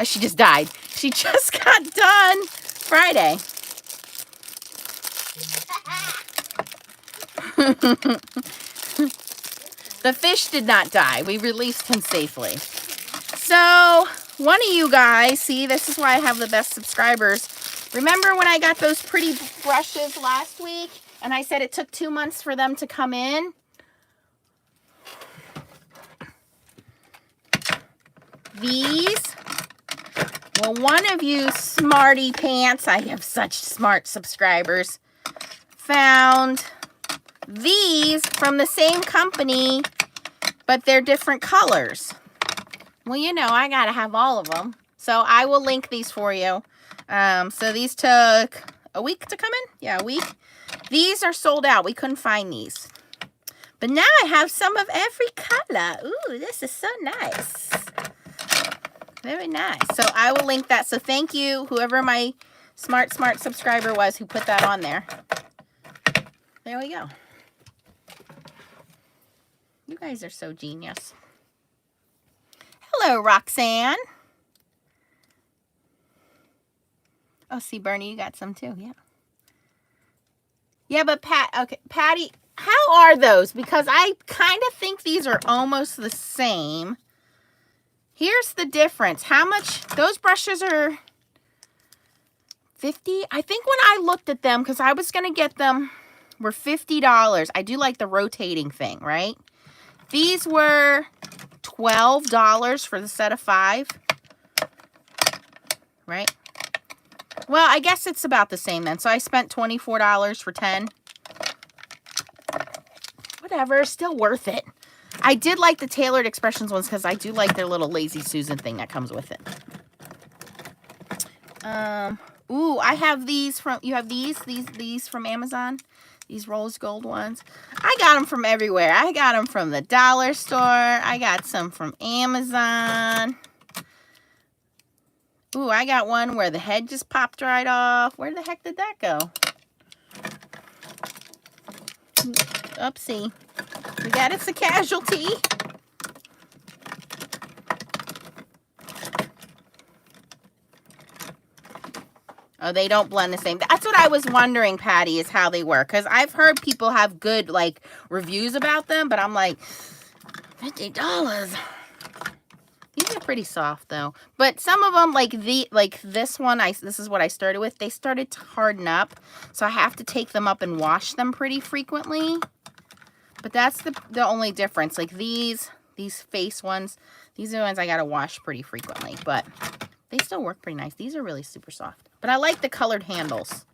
She just died. She just got done Friday. The fish did not die. We released him safely. So, one of you guys, see, this is why I have the best subscribers. Remember when I got those pretty brushes last week and I said it took 2 months for them to come in? These, well, one of you smarty pants, I have such smart subscribers, found these from the same company, but they're different colors. Well, you know, I gotta have all of them. So I will link these for you. So these took a week to come in. Yeah, a week. These are sold out. We couldn't find these. But now I have some of every color. Ooh, this is so nice. Very nice. So I will link that. So thank you, whoever my smart subscriber was who put that on there. There we go. You guys are so genius. Hello, Roxanne. Oh, see, Bernie, you got some too. Yeah. Yeah, but okay, Patty, how are those? Because I kind of think these are almost the same. Here's the difference. How much? Those brushes are 50. I think when I looked at them, because I was going to get them, were $50. I do like the rotating thing, right? These were $12 for the set of 5. Right? Well, I guess it's about the same then. So I spent $24 for 10. Whatever, still worth it. I did like the Tailored Expressions ones because I do like their little Lazy Susan thing that comes with it. Ooh, I have these from, you have these from Amazon. These rose gold ones. I got them from everywhere. I got them from the dollar store. I got some from Amazon. Ooh, I got one where the head just popped right off. Where the heck did that go? Oopsie. We got it's a casualty. Oh, they don't blend the same. That's what I was wondering, Patty, is how they work. Because I've heard people have good, like, reviews about them. But I'm like, $50. These are pretty soft, though. But some of them, like this one, this is what I started with. They started to harden up. So I have to take them up and wash them pretty frequently. But that's the only difference. Like these face ones, these are the ones I got to wash pretty frequently. But they still work pretty nice. These are really super soft. But I like the colored handles.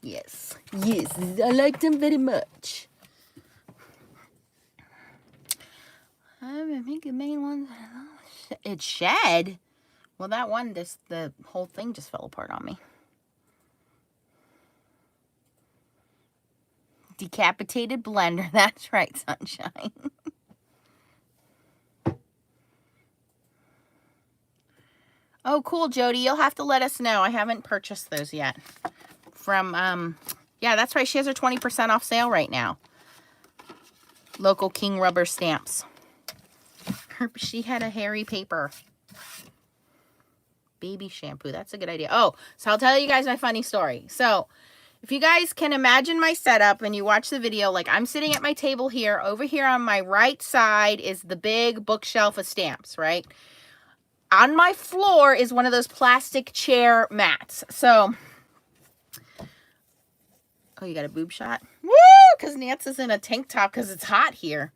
Yes. Yes, I like them very much. I think the main one, it shed. Well, that one, the whole thing just fell apart on me. Decapitated blender. That's right, sunshine. Oh, cool, Jody. You'll have to let us know. I haven't purchased those yet. From, yeah, that's right. She has her 20% off sale right now. Local King Rubber Stamps. She had a hairy paper. Baby shampoo. That's a good idea. Oh, so I'll tell you guys my funny story. So, if you guys can imagine my setup and you watch the video, like I'm sitting at my table here. Over here on my right side is the big bookshelf of stamps, right? On my floor is one of those plastic chair mats. So, oh, you got a boob shot? Woo! Because Nance's in a tank top because it's hot here.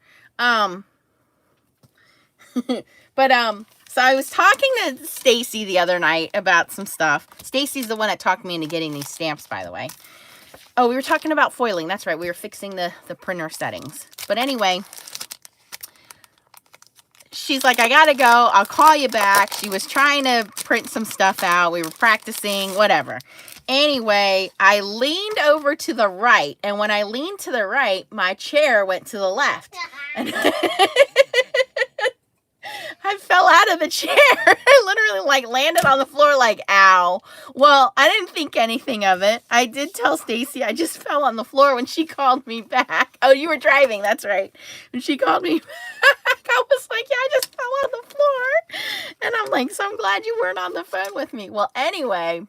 So I was talking to Stacy the other night about some stuff. Stacy's the one that talked me into getting these stamps, by the way. Oh, we were talking about foiling. That's right. We were fixing the printer settings. But anyway, she's like, I gotta go. I'll call you back. She was trying to print some stuff out. We were practicing, whatever. Anyway, I leaned over to the right. And when I leaned to the right, my chair went to the left. And I fell out of the chair. I literally like landed on the floor like, ow. Well, I didn't think anything of it. I did tell Stacy I just fell on the floor when she called me back. Oh, you were driving. That's right. When she called me back, I was like, yeah, I just fell on the floor. And I'm like, so I'm glad you weren't on the phone with me. Well, anyway.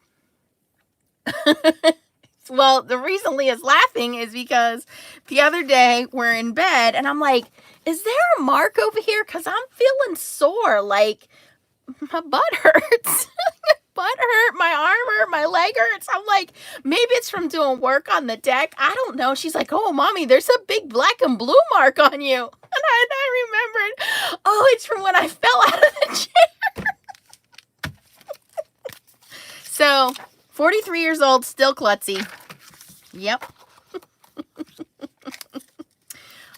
Well, the reason Leah's laughing is because the other day we're in bed and I'm like, is there a mark over here? Because I'm feeling sore, like my butt hurts. butt hurt, my arm hurt, my leg hurts. I'm like, maybe it's from doing work on the deck. I don't know. She's like, oh, Mommy, there's a big black and blue mark on you. And I remembered, oh, it's from when I fell out of the chair. So, 43 years old, still klutzy. Yep.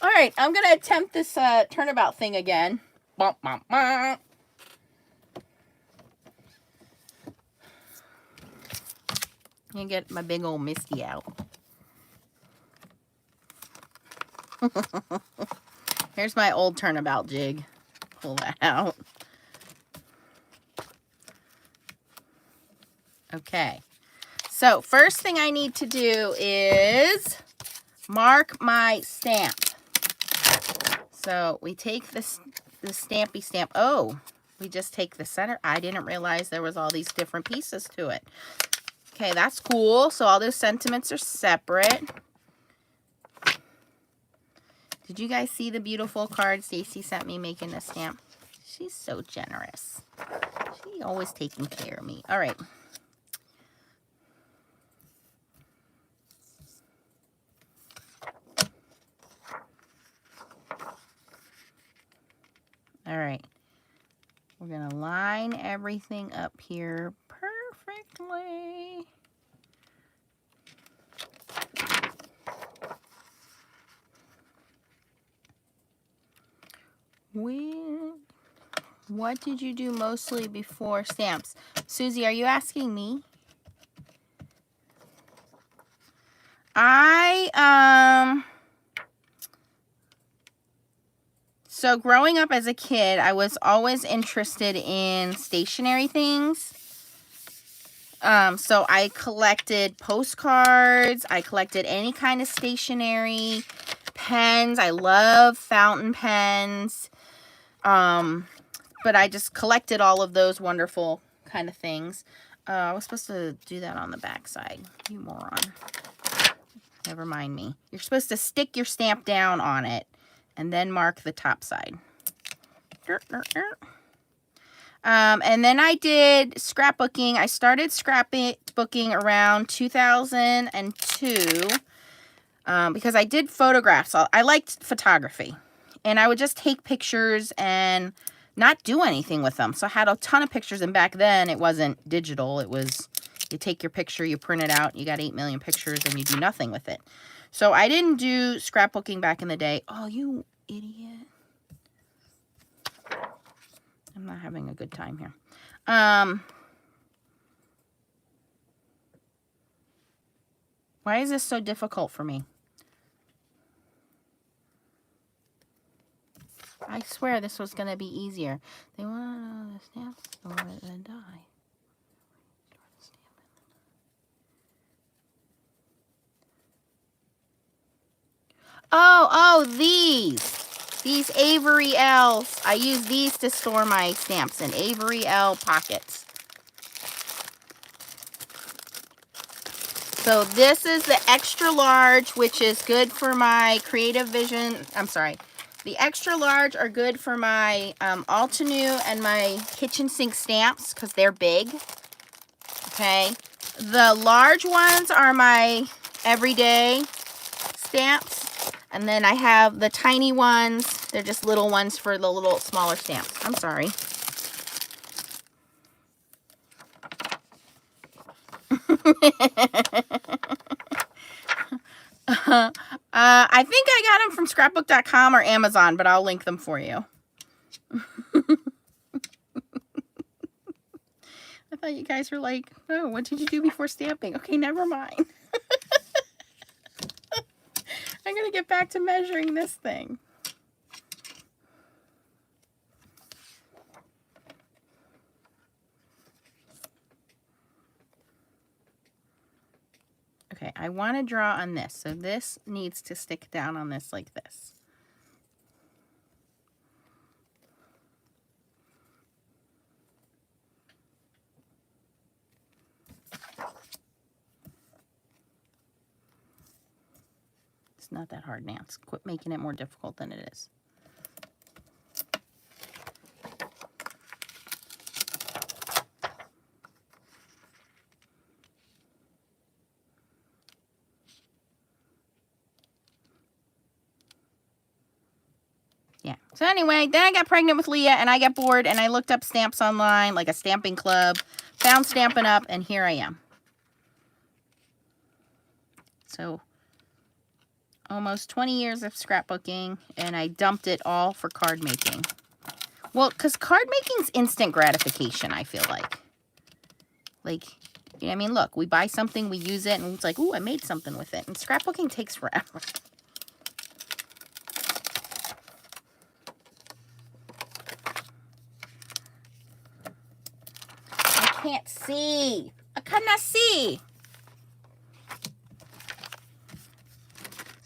All right, I'm going to attempt this turnabout thing again. Bum, bum, bum. And get my big old Misty out. Here's my old turnabout jig. Pull that out. Okay. So first thing I need to do is mark my stamp. So we take this stampy stamp. Oh, we just take the center. I didn't realize there was all these different pieces to it. Okay, that's cool. So all those sentiments are separate. Did you guys see the beautiful card Stacy sent me making a stamp? She's so generous. She's always taking care of me. All right. All right. We're going to line everything up here perfectly. What did you do mostly before stamps? Susie, are you asking me? So growing up as a kid, I was always interested in stationery things. So I collected postcards. I collected any kind of stationery, pens. I love fountain pens. But I just collected all of those wonderful kind of things. I was supposed to do that on the back side. You moron. Never mind me. You're supposed to stick your stamp down on it and then mark the top side. And then I did scrapbooking. I started scrapbooking around 2002 because I did photographs. I liked photography. And I would just take pictures and not do anything with them. So I had a ton of pictures. And back then, it wasn't digital. It was, you take your picture, you print it out, you got 8 million pictures, and you do nothing with it. So I didn't do scrapbooking back in the day. Oh, you idiot. I'm not having a good time here. Why is this so difficult for me? I swear this was going to be easier. They want to know the stamp store and die. Oh, these Avery L's. I use these to store my stamps in Avery L pockets. So this is the extra large, which is good for my Creative Vision. I'm sorry. The extra large are good for my Altenew and my kitchen sink stamps because they're big. Okay. The large ones are my everyday stamps. And then I have the tiny ones. They're just little ones for the little smaller stamps. I'm sorry. I think I got them from scrapbook.com or Amazon, but I'll link them for you. I thought you guys were like, oh, what did you do before stamping? Okay, never mind. I'm going to get back to measuring this thing. Okay, I want to draw on this. So this needs to stick down on this like this. It's not that hard, Nance. Quit making it more difficult than it is. Yeah. So anyway, then I got pregnant with Leah and I got bored and I looked up stamps online, like a stamping club, found Stampin' Up, and here I am. So almost 20 years of scrapbooking, and I dumped it all for card making. Well, because card making's instant gratification, I feel like. Like, I mean, look, we buy something, we use it, and it's like, ooh, I made something with it. And scrapbooking takes forever. I can't see. I cannot see.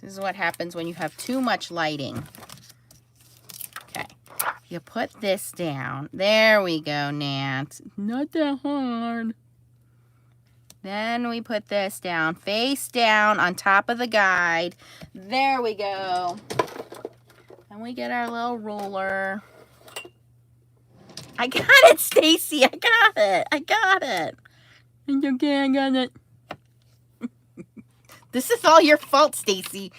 This is what happens when you have too much lighting. Okay. You put this down. There we go, Nance. Not that hard. Then we put this down, face down on top of the guide. There we go. And we get our little ruler. I got it, Stacy. I got it. I got it. It's okay, I got it. This is all your fault, Stacy.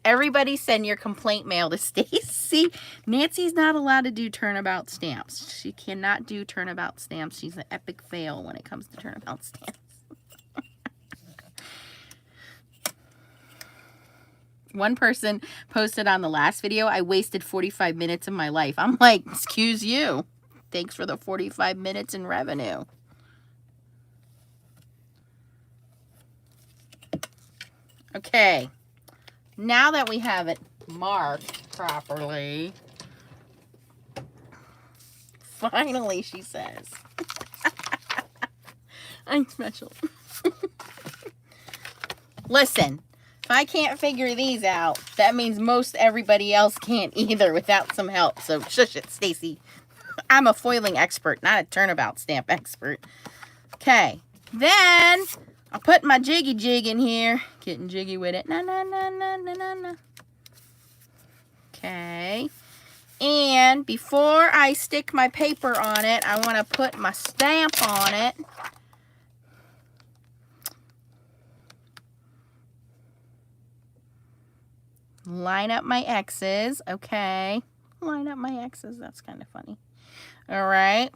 Everybody send your complaint mail to Stacy. Nancy's not allowed to do turnabout stamps. She cannot do turnabout stamps. She's an epic fail when it comes to turnabout stamps. One person posted on the last video, I wasted 45 minutes of my life. I'm like, excuse you. Thanks for the 45 minutes in revenue. Okay. Now that we have it marked properly. Finally, she says. I'm special. Listen. If I can't figure these out, that means most everybody else can't either without some help. So shush it, Stacy. I'm a foiling expert, not a turnabout stamp expert. Okay. Then I'll put my jiggy jig in here. Getting jiggy with it. Na na na na na na na. Okay. And before I stick my paper on it, I want to put my stamp on it. Line up my X's. Okay. Line up my X's. That's kind of funny. All right.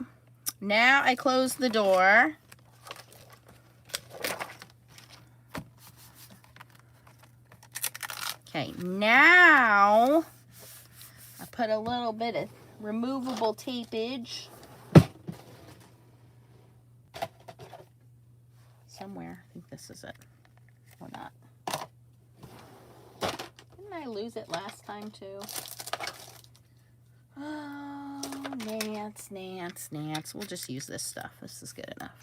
Now I close the door. Okay. Now I put a little bit of removable tapage somewhere. I think this is it. Or not. I lose it last time too. Oh, Nance, Nance, Nance. We'll just use this stuff. This is good enough.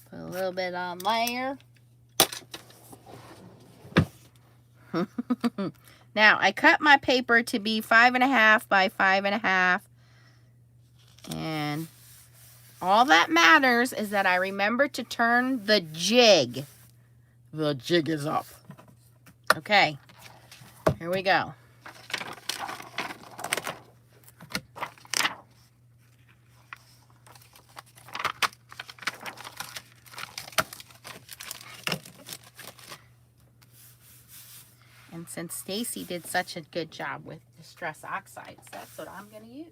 Put a little bit on there. Now, I cut my paper to be 5.5 by 5.5. And all that matters is that I remember to turn the jig. The jig is up. Okay, here we go. And since Stacy did such a good job with Distress Oxides, that's what I'm going to use.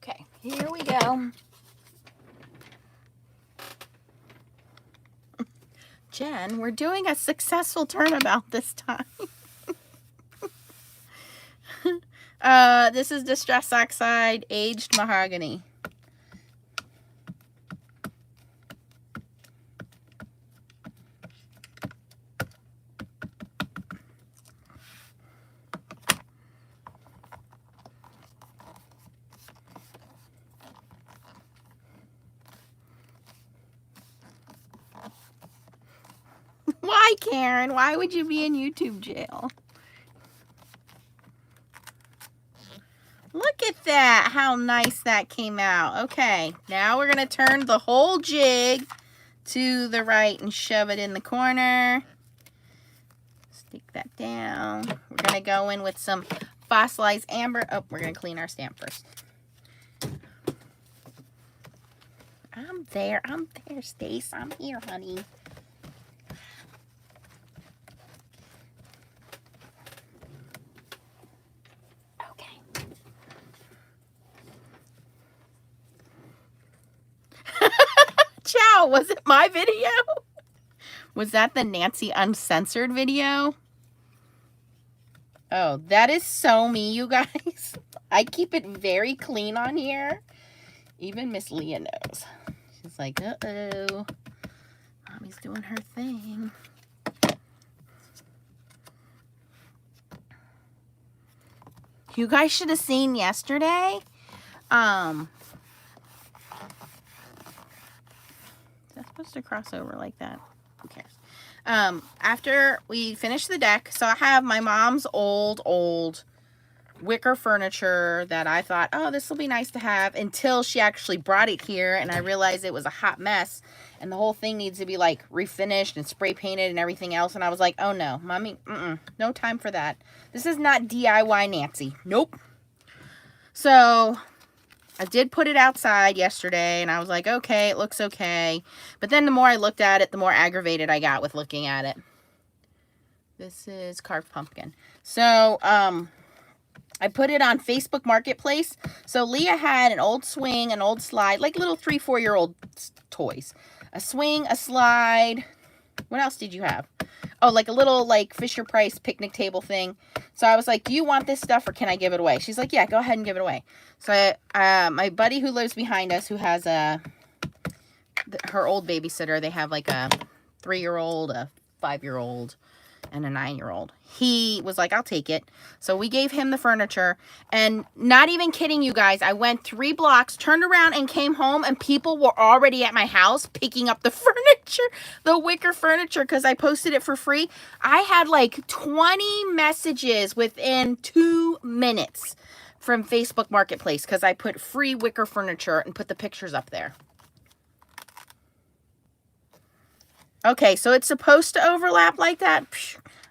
Okay, here we go. Jen, we're doing a successful turnabout this time. This is Distress Oxide Aged Mahogany. Why, Karen? Why would you be in YouTube jail? Look at that. How nice that came out. Okay, now we're going to turn the whole jig to the right and shove it in the corner. Stick that down. We're going to go in with some fossilized amber. Oh, we're going to clean our stamp first. I'm there, Stace. I'm here, honey. Okay. Ciao, was it my video? Was that the Nancy Uncensored video? Oh, that is so me, you guys. I keep it very clean on here. Even Miss Leah knows. She's like, uh-oh. Mommy's doing her thing. You guys should have seen yesterday. Is that supposed to cross over like that? Who cares? After we finished the deck, so I have my mom's old wicker furniture that I thought, oh, this will be nice to have, until she actually brought it here and I realized it was a hot mess and the whole thing needs to be like refinished and spray painted and everything else. And I was like, oh no, mommy, no time for that. This is not DIY Nancy. Nope. So I did put it outside yesterday and I was like, okay, it looks okay. But then the more I looked at it, the more aggravated I got with looking at it. This is carved pumpkin. So, I put it on Facebook Marketplace. So Leah had an old swing, an old slide, like little 3-4-year-old toys. A swing, a slide. What else did you have? Oh, like a little like Fisher Price picnic table thing. So I was like, do you want this stuff or can I give it away? She's like, yeah, go ahead and give it away. So my buddy who lives behind us, who has her old babysitter, they have like a 3-year-old, a 5-year-old, and a 9-year-old. He was like, I'll take it. So we gave him the furniture, and not even kidding you guys, I went 3 blocks, turned around and came home, and people were already at my house picking up the furniture, the wicker furniture, because I posted it for free. I had like 20 messages within 2 minutes from Facebook Marketplace because I put free wicker furniture and put the pictures up there. Okay, so it's supposed to overlap like that.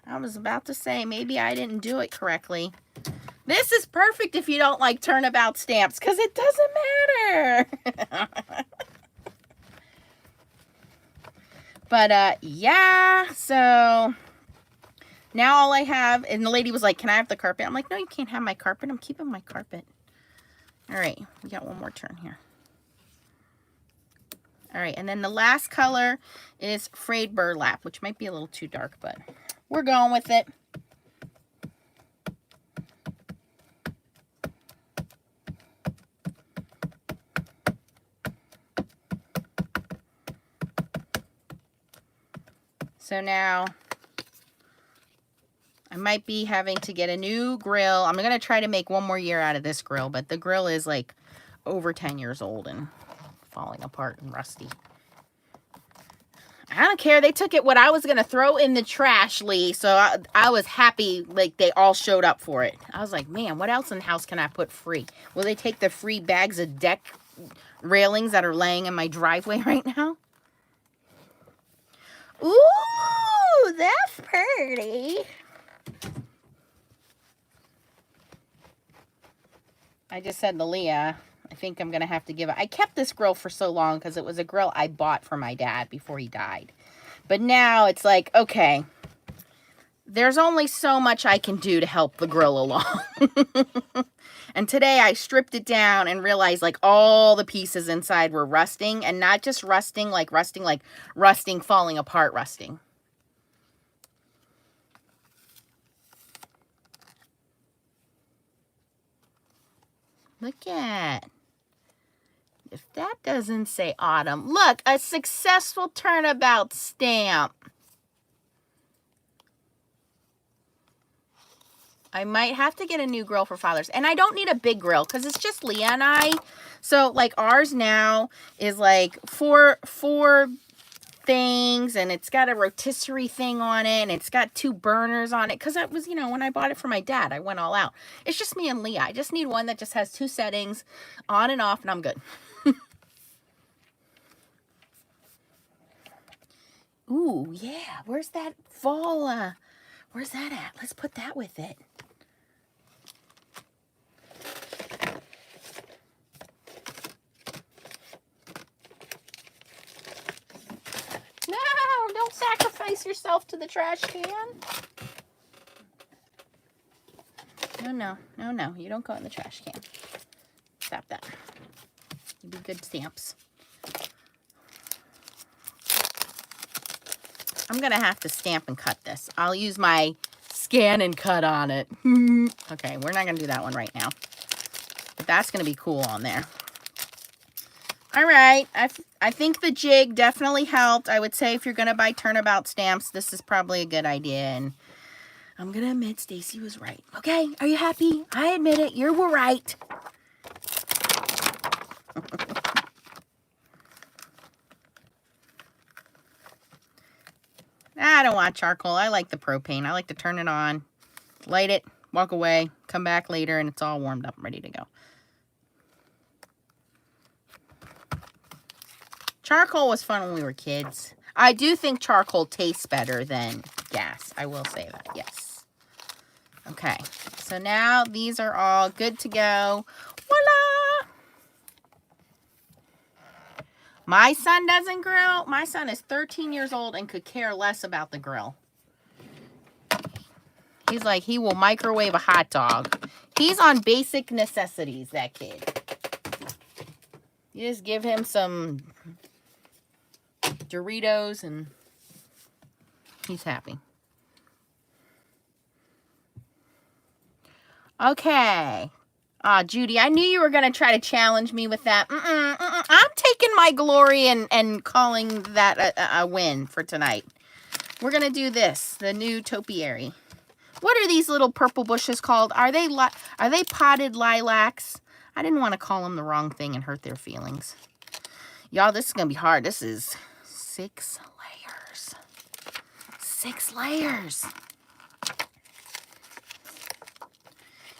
I was about to say, maybe I didn't do it correctly. This is perfect if you don't like turnabout stamps, because it doesn't matter. But, yeah, so now all I have, and the lady was like, can I have the carpet? I'm like, no, you can't have my carpet. I'm keeping my carpet. All right, we got one more turn here. All right, and then the last color is frayed burlap, which might be a little too dark, but we're going with it. So now I might be having to get a new grill. I'm going to try to make one more year out of this grill, but the grill is like over 10 years old and falling apart and rusty. I don't care. They took it what I was going to throw in the trash, Lee. So I was happy like they all showed up for it. I was like, man, what else in the house can I put free? Will they take the free bags of deck railings that are laying in my driveway right now? Ooh, that's pretty. I just said to Leah, I think I'm going to have to give it. I kept this grill for so long because it was a grill I bought for my dad before he died. But now it's like, okay, there's only so much I can do to help the grill along. And today I stripped it down and realized like all the pieces inside were rusting, and not just rusting, like falling apart rusting. Look at, if that doesn't say autumn. Look, a successful turnabout stamp. I might have to get a new grill for Father's. And I don't need a big grill because it's just Leah and I. So like ours now is like four things, and it's got a rotisserie thing on it, and it's got 2 burners on it, because that was, you know, when I bought it for my dad, I went all out. It's just me and Leah. I just need one that just has 2 settings on and off, and I'm good. Ooh, yeah. Where's that fall? Where's that at? Let's put that with it. No, don't sacrifice yourself to the trash can. No. You don't go in the trash can. Stop that. You'd be good stamps. I'm going to have to stamp and cut this. I'll use my scan and cut on it. Okay, we're not going to do that one right now. But that's going to be cool on there. All right. I think the jig definitely helped. I would say if you're going to buy Turnabout stamps, this is probably a good idea. And I'm going to admit Stacy was right. Okay, are you happy? I admit it. You were right. I don't want charcoal. I like the propane. I like to turn it on, light it, walk away, come back later, and it's all warmed up and ready to go. Charcoal was fun when we were kids. I do think charcoal tastes better than gas. I will say that, yes. Okay, so now these are all good to go. Voila! My son doesn't grill. My son is 13 years old and could care less about the grill. He's like, he will microwave a hot dog. He's on basic necessities, that kid. You just give him some Doritos and he's happy. Okay. Judy, I knew you were going to try to challenge me with that. I'm taking my glory and calling that a win for tonight. We're going to do this, the new topiary. What are these little purple bushes called? Are they potted lilacs? I didn't want to call them the wrong thing and hurt their feelings. Y'all, this is going to be hard. This is 6 layers. 6 layers.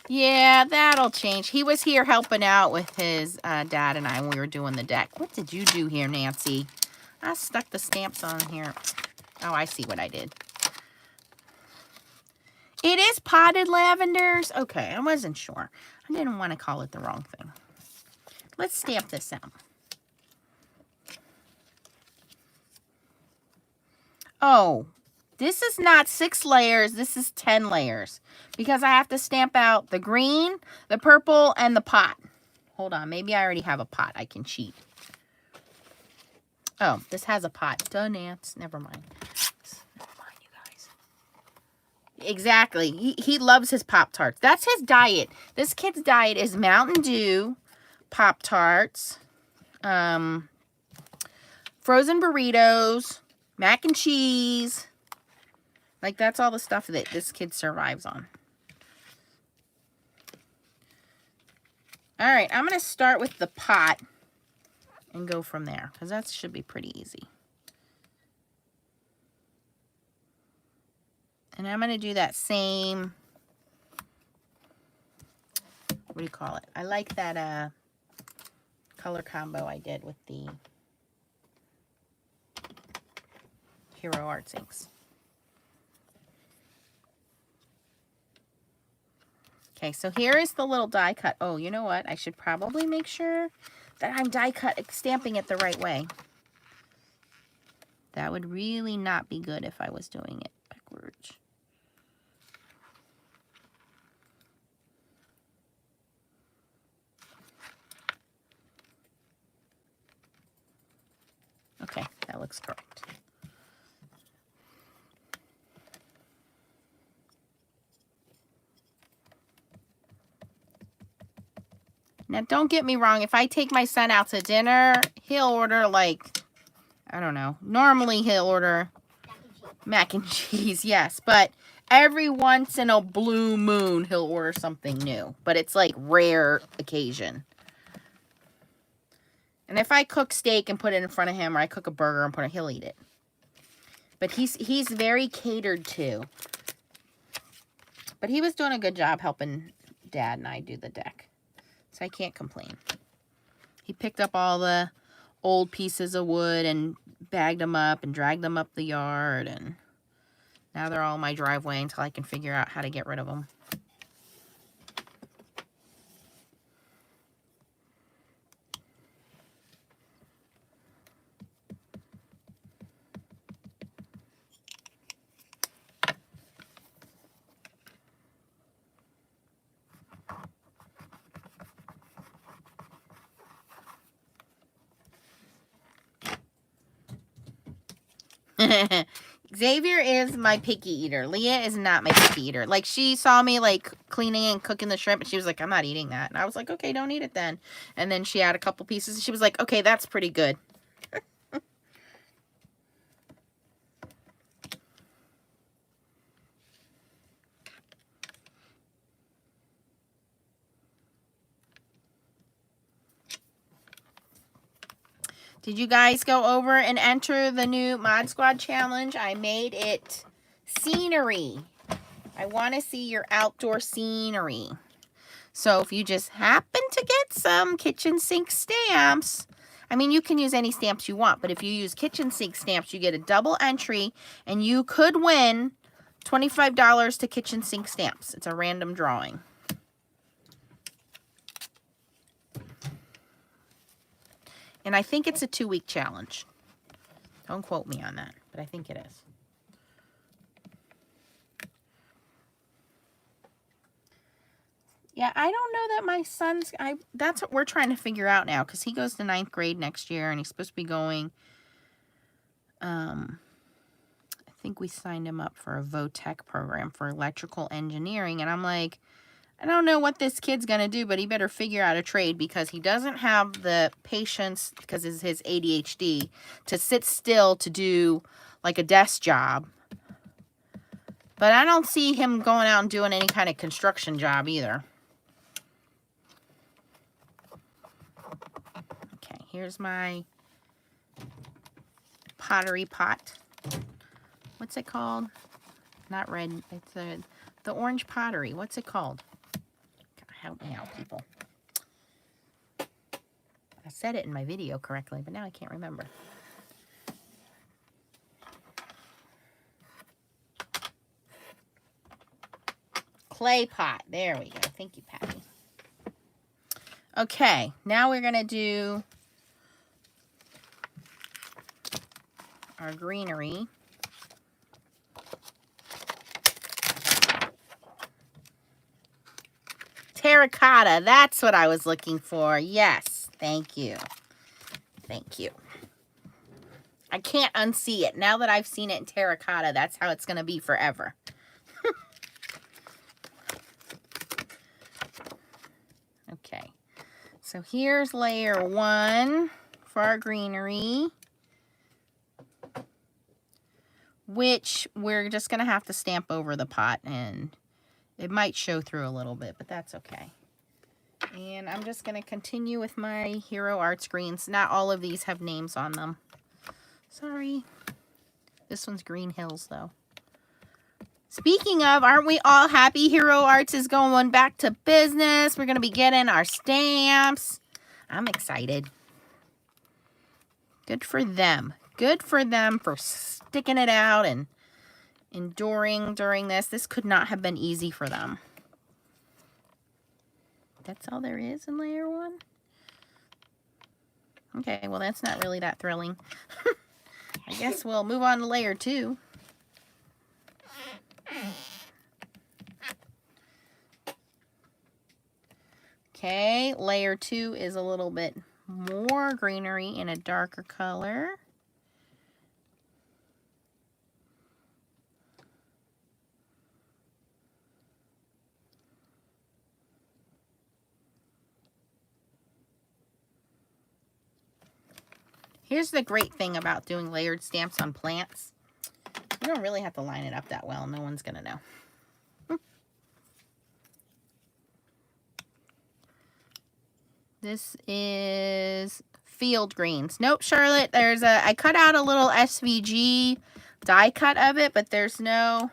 Yeah, that'll change. He was here helping out with his dad and I when we were doing the deck. What did you do here, Nancy? I stuck the stamps on here. Oh, I see what I did. It is potted lavenders. Okay, I wasn't sure. I didn't want to call it the wrong thing. Let's stamp this out. Oh, this is not 6 layers. This is 10 layers. Because I have to stamp out the green, the purple, and the pot. Hold on. Maybe I already have a pot. I can cheat. Oh, this has a pot. Duh, Nance. Never mind. Never mind, you guys. Exactly. He loves his Pop-Tarts. That's his diet. This kid's diet is Mountain Dew, Pop-Tarts, frozen burritos, mac and cheese. Like, that's all the stuff that this kid survives on. All right, I'm going to start with the pot and go from there, because that should be pretty easy. And I'm going to do that same, what do you call it? I like that color combo I did with the Hero Arts inks. Okay, so here is the little die cut. Oh, you know what? I should probably make sure that I'm die cut stamping it the right way. That would really not be good if I was doing it backwards. Okay, that looks correct. Now, don't get me wrong. If I take my son out to dinner, he'll order, like, I don't know. Normally, he'll order mac and cheese, yes. But every once in a blue moon, he'll order something new. But it's, like, rare occasion. And if I cook steak and put it in front of him, or I cook a burger and put it, he'll eat it. But he's very catered to. But he was doing a good job helping Dad and I do the deck. So I can't complain. He picked up all the old pieces of wood and bagged them up and dragged them up the yard, and now they're all in my driveway until I can figure out how to get rid of them. Xavier is my picky eater. Leah is not my picky eater. Like, she saw me, like, cleaning and cooking the shrimp, and she was like, I'm not eating that. And I was like, okay, don't eat it then. And then she had a couple pieces, and she was like, okay, that's pretty good. Did you guys go over and enter the new Mod Squad challenge? I made it scenery. I want to see your outdoor scenery. So if you just happen to get some kitchen sink stamps, I mean, you can use any stamps you want, but if you use kitchen sink stamps, you get a double entry, and you could win $25 to kitchen sink stamps. It's a random drawing. And I think it's a 2-week challenge. Don't quote me on that, but I think it is. Yeah, I don't know that my son's... that's what we're trying to figure out now, because he goes to 9th grade next year, and he's supposed to be going... I think we signed him up for a VOTEC program for electrical engineering, and I'm like... I don't know what this kid's going to do, but he better figure out a trade, because he doesn't have the patience, because it's his ADHD, to sit still to do like a desk job. But I don't see him going out and doing any kind of construction job either. Okay, here's my pottery pot. What's it called? Not red. It's the orange pottery. What's it called? Help me out, people. I said it in my video correctly, but now I can't remember. Clay pot. There we go. Thank you, Patty. Okay, now we're going to do our greenery. Terracotta, that's what I was looking for. Yes, thank you. Thank you. I can't unsee it. Now that I've seen it in terracotta, that's how it's going to be forever. Okay, so here's layer 1 for our greenery, which we're just going to have to stamp over the pot, and it might show through a little bit, but that's okay. And I'm just going to continue with my Hero Arts greens. Not all of these have names on them. Sorry. This one's Green Hills, though. Speaking of, aren't we all happy Hero Arts is going back to business? We're going to be getting our stamps. I'm excited. Good for them. Good for them for sticking it out and enduring during this. This could not have been easy for them. That's all there is in layer 1? Okay, well, that's not really that thrilling. I guess we'll move on to layer 2. Okay, layer 2 is a little bit more greenery in a darker color. Here's the great thing about doing layered stamps on plants. You don't really have to line it up that well. No one's going to know. This is field greens. Nope, Charlotte, I cut out a little SVG die cut of it, but there's no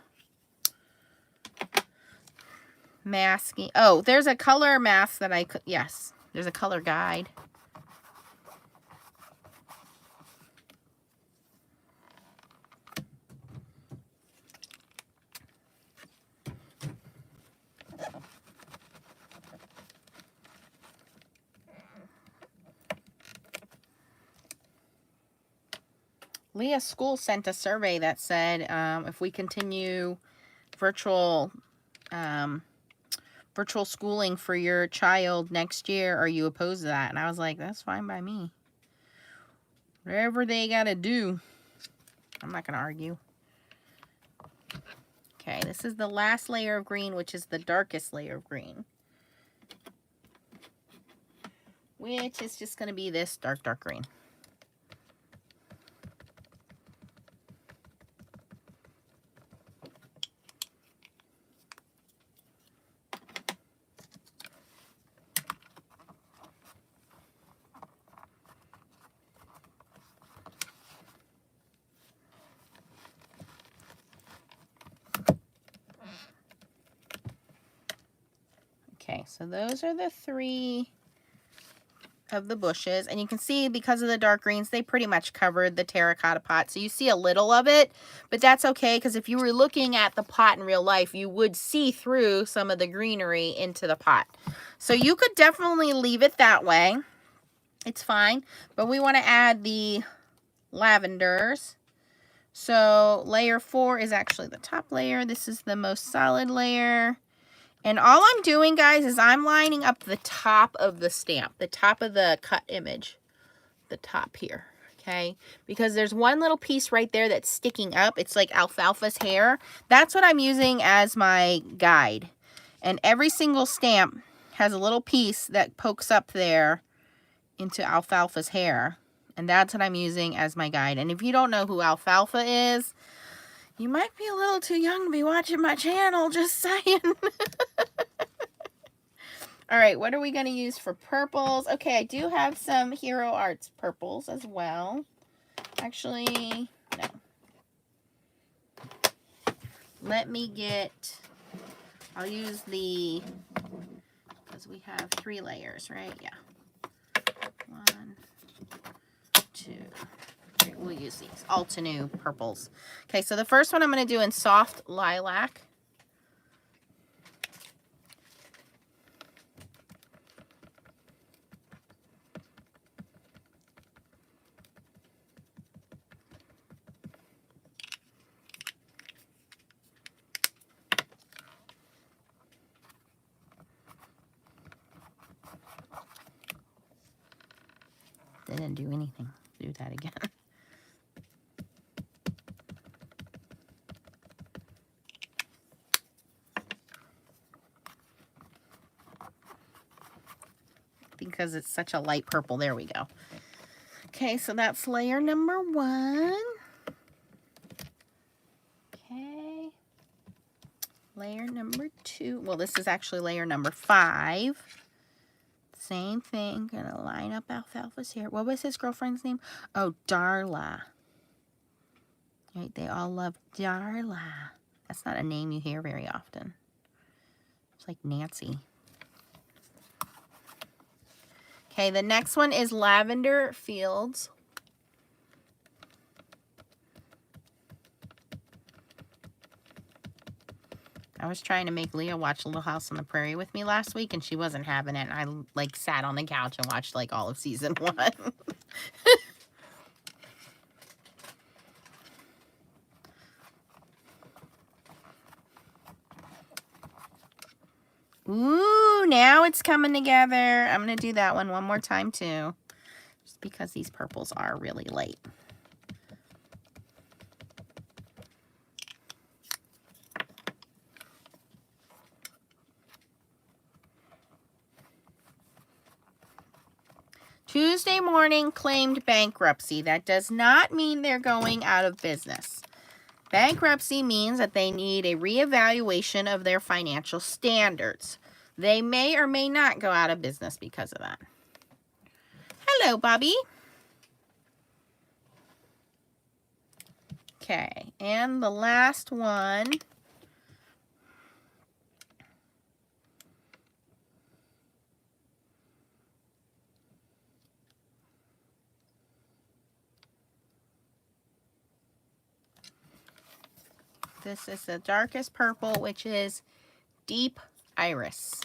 masking. Oh, there's a color mask that I could, yes, there's a color guide. Leah's school sent a survey that said if we continue virtual virtual schooling for your child next year, are you opposed to that? And I was like, that's fine by me. Whatever they gotta do. I'm not gonna argue. Okay, this is the last layer of green, which is the darkest layer of green. Which is just gonna be this dark, dark green. Okay, so those are the 3 of the bushes. And you can see because of the dark greens, they pretty much covered the terracotta pot. So you see a little of it, but that's okay, because if you were looking at the pot in real life, you would see through some of the greenery into the pot. So you could definitely leave it that way. It's fine. But we want to add the lavenders. So layer 4 is actually the top layer. This is the most solid layer. And all I'm doing, guys, is I'm lining up the top of the stamp, the top of the cut image, the top here, okay? Because there's one little piece right there that's sticking up. It's like alfalfa's hair. That's what I'm using as my guide. And every single stamp has a little piece that pokes up there into alfalfa's hair. And that's what I'm using as my guide. And if you don't know who alfalfa is, you might be a little too young to be watching my channel, just saying. All right, what are we going to use for purples? Okay, I do have some Hero Arts purples as well. Actually, no. Let me get, I'll use the, because we have 3 layers, right? Yeah. 1, 2, 3. We'll use these Altenew purples. Okay, so the first one I'm going to do in soft lilac. Didn't do anything. Do that again. Because it's such a light purple. There we go. Okay, so that's layer number 1. Okay. Layer number 2. Well, this is actually layer number 5. Same thing. Gonna line up alfalfa's hair. What was his girlfriend's name? Oh, Darla. Right, they all love Darla. That's not a name you hear very often. It's like Nancy. Okay, the next one is Lavender Fields. I was trying to make Leah watch Little House on the Prairie with me last week, and she wasn't having it. I like sat on the couch and watched like all of season 1. Ooh, now it's coming together. I'm going to do that one more time too, just because these purples are really light. Tuesday morning claimed bankruptcy. That does not mean they're going out of business. Bankruptcy means that they need a reevaluation of their financial standards. They may or may not go out of business because of that. Hello, Bobby. Okay, and the last one. This is the darkest purple, which is Deep Iris.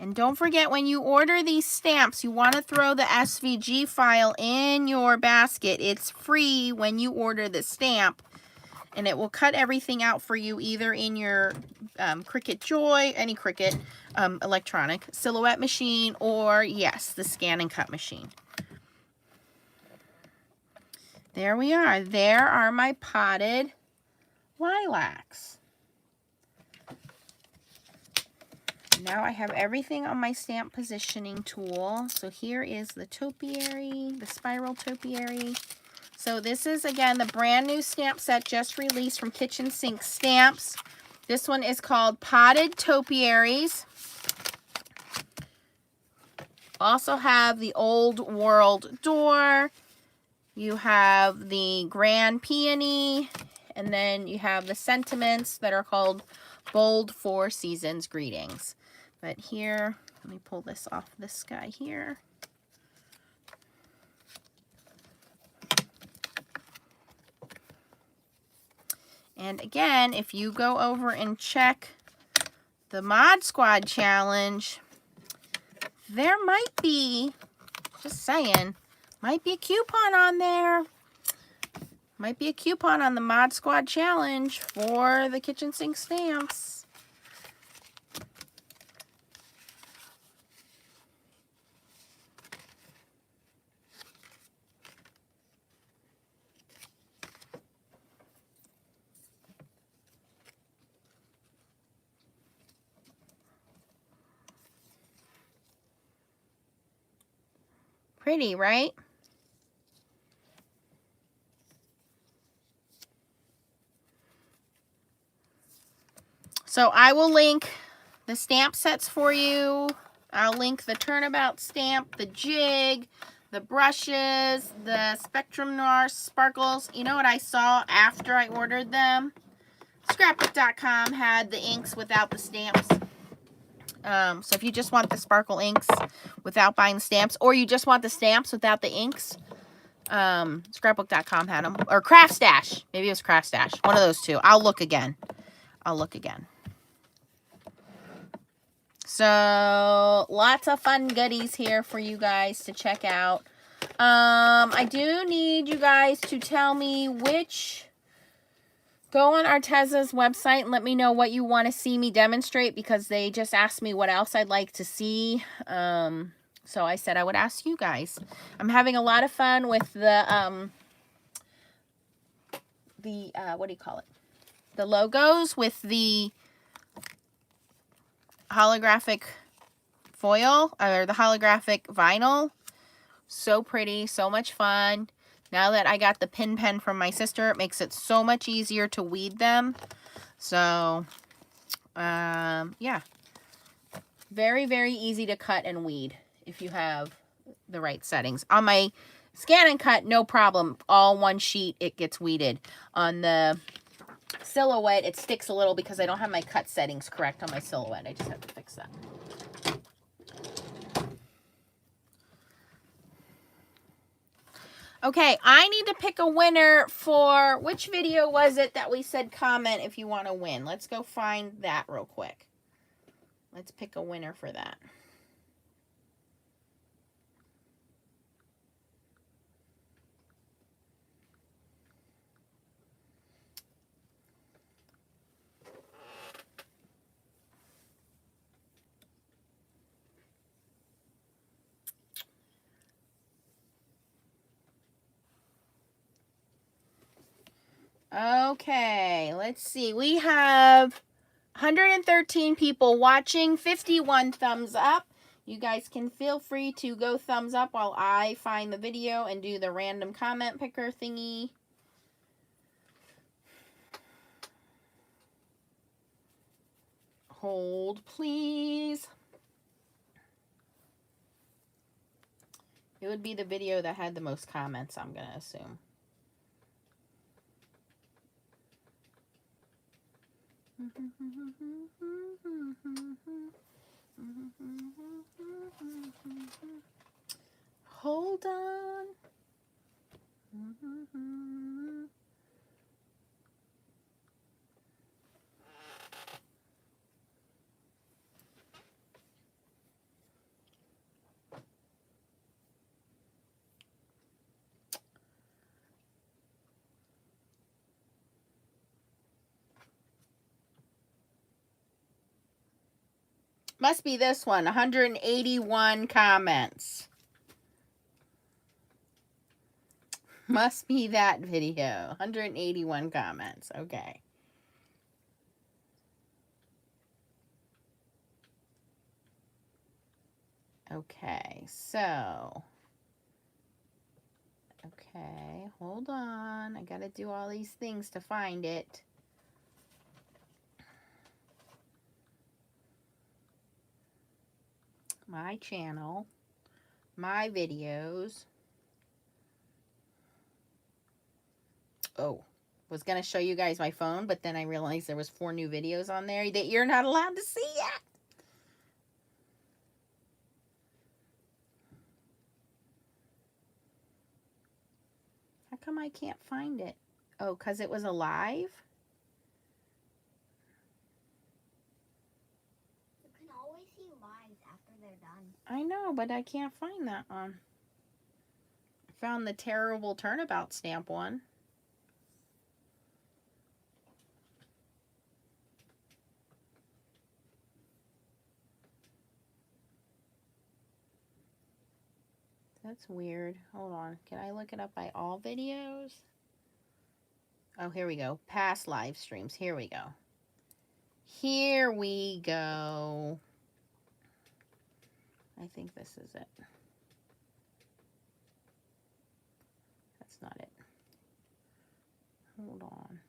And don't forget, when you order these stamps, you want to throw the SVG file in your basket. It's free when you order the stamp, and it will cut everything out for you either in your Cricut Joy, any Cricut electronic silhouette machine, or yes, the scan and cut machine. There we are. There are my potted lilacs. Now I have everything on my stamp positioning tool. So here is the topiary, the spiral topiary. So this is, again, the brand new stamp set just released from Kitchen Sink Stamps. This one is called Potted Topiaries. Also have the Old World Door. You have the Grand Peony. And then you have the sentiments that are called Bold Four Seasons Greetings. But here, let me pull this off this guy here. And again, if you go over and check the Mod Squad challenge, there might be, just saying, might be a coupon on there. Might be a coupon on the Mod Squad challenge for the kitchen sink stamps. Pretty, right? So I will link the stamp sets for you. I'll link the Turnabout stamp, the jig, the brushes, the Spectrum Noir sparkles. You know what I saw after I ordered them? Scrapbook.com had the inks without the stamps. So if you just want the sparkle inks without buying the stamps, or you just want the stamps without the inks, Scrapbook.com had them. Or Craft Stash. Maybe it was Craft Stash. One of those two. I'll look again. So lots of fun goodies here for you guys to check out. I do need you guys to tell me which... Go on Arteza's website and let me know what you want to see me demonstrate, because they just asked me what else I'd like to see. So I said I would ask you guys. I'm having a lot of fun with the what do you call it? The logos with the holographic foil, or the holographic vinyl. So pretty, so much fun. Now that I got the pin pen from my sister, it makes it so much easier to weed them. So, yeah. Very, very easy to cut and weed if you have the right settings. On my scan and cut, no problem. All one sheet, it gets weeded. On the silhouette, it sticks a little because I don't have my cut settings correct on my silhouette. I just have to fix that. Okay, I need to pick a winner for, which video was it that we said comment if you want to win? Let's go find that real quick. Let's pick a winner for that. Okay, let's see. We have 113 people watching, 51 thumbs up. You guys can feel free to go thumbs up while I find the video and do the random comment picker thingy. Hold, please. It would be the video that had the most comments, I'm going to assume. Hold on. Must be this one. 181 comments. Must be that video. 181 comments. Okay. Okay, so. Okay, hold on. I gotta do all these things to find it. My channel. My videos. Oh, was going to show you guys my phone, but then I realized there was 4 new videos on there that you're not allowed to see yet. How come I can't find it? Oh, because it was a live? You can always see lives after they're done. I know, but I can't find that one. I found the terrible Turnabout stamp one. That's weird. Hold on. Can I look it up by all videos? Oh, here we go. Past live streams. Here we go. Here we go. I think this is it. That's not it. Hold on.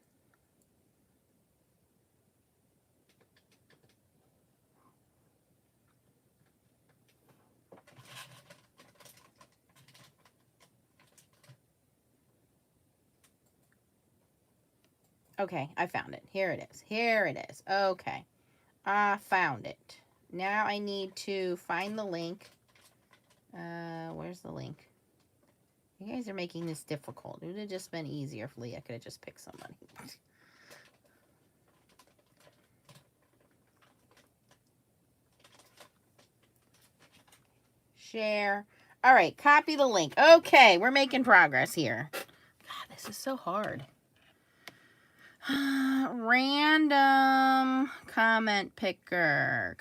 Okay, I found it. Here it is. Here it is. Okay. I found it. Now I need to find the link. Where's the link? You guys are making this difficult. It would have just been easier if Leah could have just picked somebody. Share. All right, copy the link. Okay, we're making progress here. God, this is so hard. Random comment picker.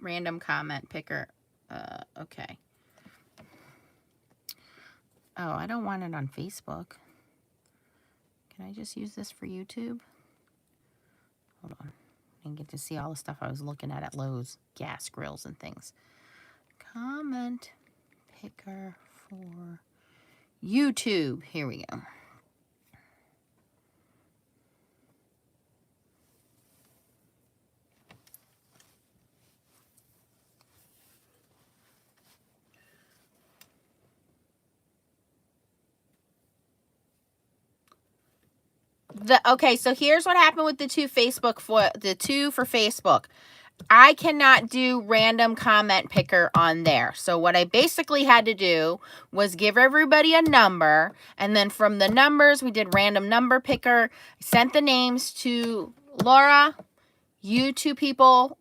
Random comment picker. Okay. Oh, I don't want it on Facebook. Can I just use this for YouTube? Hold on. I didn't get to see all the stuff I was looking at Lowe's. Gas grills and things. Comment picker for YouTube. Here we go. Okay, so here's what happened with the two for Facebook. I cannot do random comment picker on there. So what I basically had to do was give everybody a number, and then from the numbers, we did random number picker. I sent the names to Laura. You 2 people,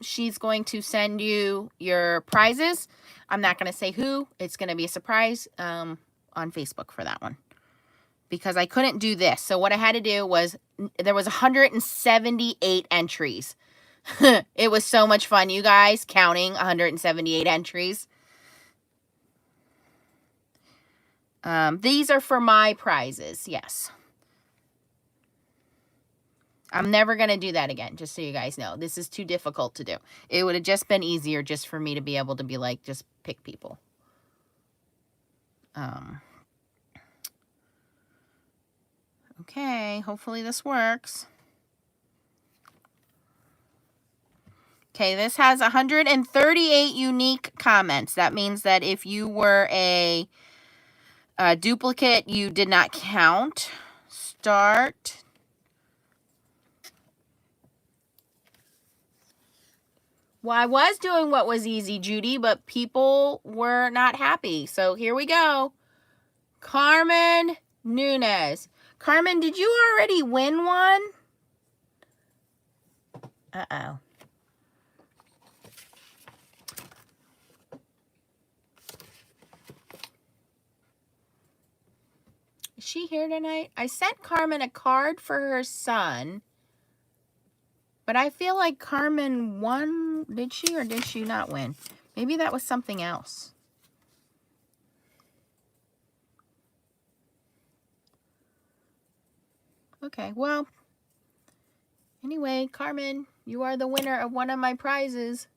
she's going to send you your prizes. I'm not going to say who. It's going to be a surprise on Facebook for that one, because I couldn't do this. So what I had to do was, there was 178 entries. It was so much fun, you guys, counting 178 entries. These are for my prizes, yes. I'm never going to do that again, just so you guys know. This is too difficult to do. It would have just been easier just for me to be able to be like, just pick people. Okay, hopefully this works. Okay, this has 138 unique comments. That means that if you were a duplicate, you did not count. Start. Well, I was doing what was easy, Judy, but people were not happy. So here we go. Carmen Nunez. Carmen, did you already win one? Uh-oh. Is she here tonight? I sent Carmen a card for her son, but I feel like Carmen won Did she or did she not win? Maybe that was something else. Okay, well, anyway, Carmen, you are the winner of one of my prizes.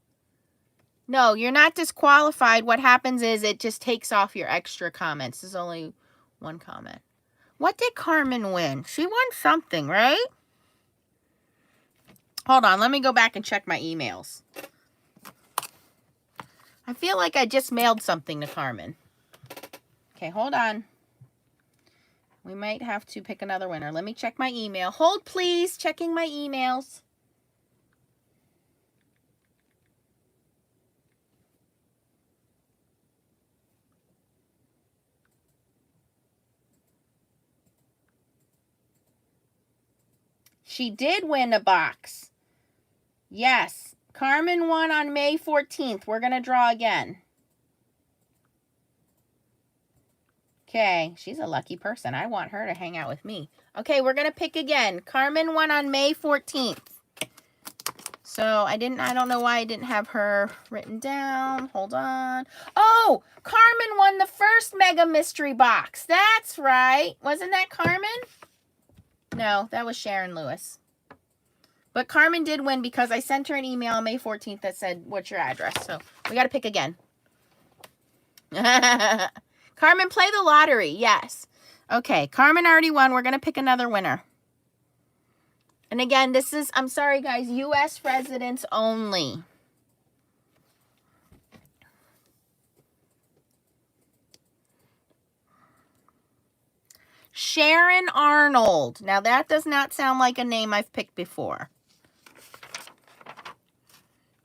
No, you're not disqualified. What happens is it just takes off your extra comments. There's only one comment. What did Carmen win? She won something, right? Hold on, let me go back and check my emails. I feel like I just mailed something to Carmen. Okay, hold on. We might have to pick another winner. Let me check my email. Hold, please. Checking my emails. She did win a box. Yes. Carmen won on May 14th. We're going to draw again. Okay. She's a lucky person. I want her to hang out with me. Okay, we're going to pick again. Carmen won on May 14th. So I don't know why I didn't have her written down. Hold on. Oh, Carmen won the first Mega Mystery Box. That's right. Wasn't that Carmen? No, that was Sharon Lewis. But Carmen did win because I sent her an email on May 14th that said, what's your address? So we got to pick again. Carmen, play the lottery. Yes. Okay, Carmen already won. We're going to pick another winner. And again, this is, I'm sorry guys, U.S. residents only. Sharon Arnold. Now that does not sound like a name I've picked before.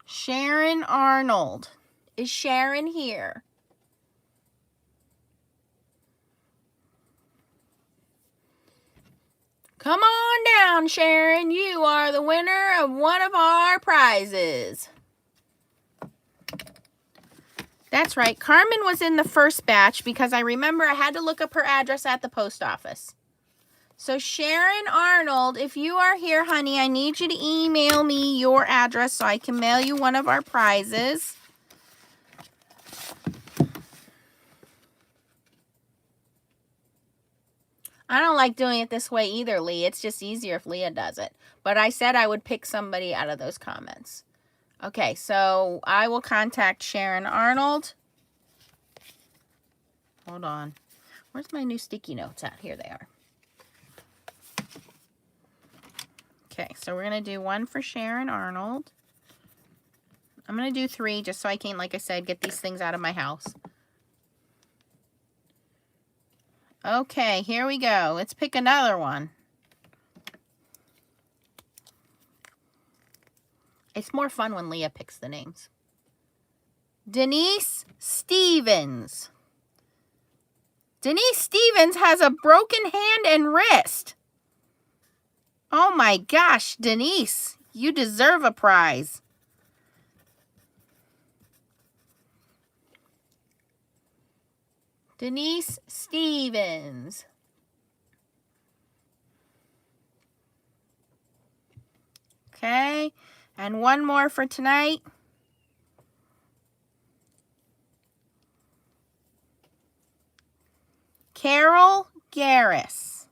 Sharon Arnold. Is Sharon here? Come on down, Sharon. You are the winner of one of our prizes. That's right. Carmen was in the first batch because I remember I had to look up her address at the post office. So Sharon Arnold, if you are here, honey, I need you to email me your address so I can mail you one of our prizes. I don't like doing it this way either, Lee. It's just easier if Leah does it. But I said I would pick somebody out of those comments. Okay, so I will contact Sharon Arnold. Hold on. Where's my new sticky notes at? Here they are. Okay, so we're going to do one for Sharon Arnold. I'm going to do 3 just so I can, like I said, get these things out of my house. Okay, here we go. Let's pick another one. It's more fun when Leah picks the names. Denise Stevens. Denise Stevens has a broken hand and wrist. Oh my gosh, Denise, you deserve a prize. Denise Stevens. Okay, and one more for tonight. Carol Garris.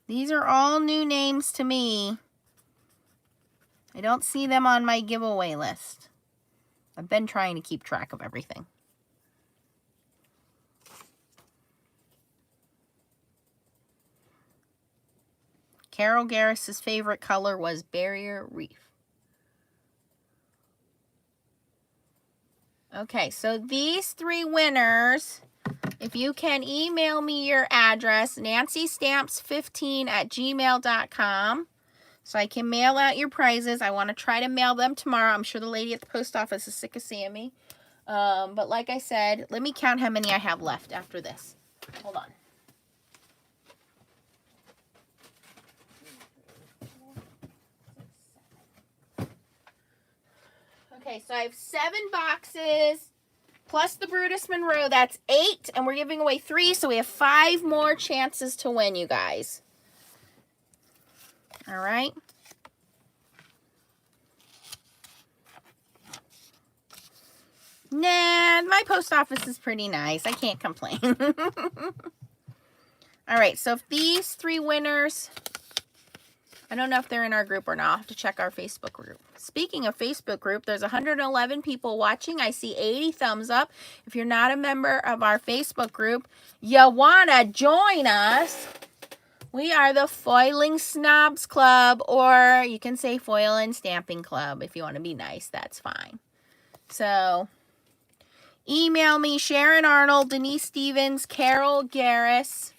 These are all new names to me. I don't see them on my giveaway list. I've been trying to keep track of everything. Carol Garris's favorite color was Barrier Reef. Okay, so these 3 winners, if you can email me your address, nancystamps15@gmail.com, so I can mail out your prizes. I want to try to mail them tomorrow. I'm sure the lady at the post office is sick of seeing me. But like I said, let me count how many I have left after this. Hold on. Okay, so I have 7 boxes, plus the Brutus Monroe. That's 8, and we're giving away 3, so we have 5 more chances to win, you guys. All right. Nah, my post office is pretty nice. I can't complain. All right, so if these 3 winners, I don't know if they're in our group or not. I'll have to check our Facebook group. Speaking of Facebook group, there's 111 people watching. I see 80 thumbs up. If you're not a member of our Facebook group, you want to join us. We are the Foiling Snobs Club, or you can say Foil and Stamping Club if you want to be nice. That's fine. So email me, Sharon Arnold, Denise Stevens, Carol Garris,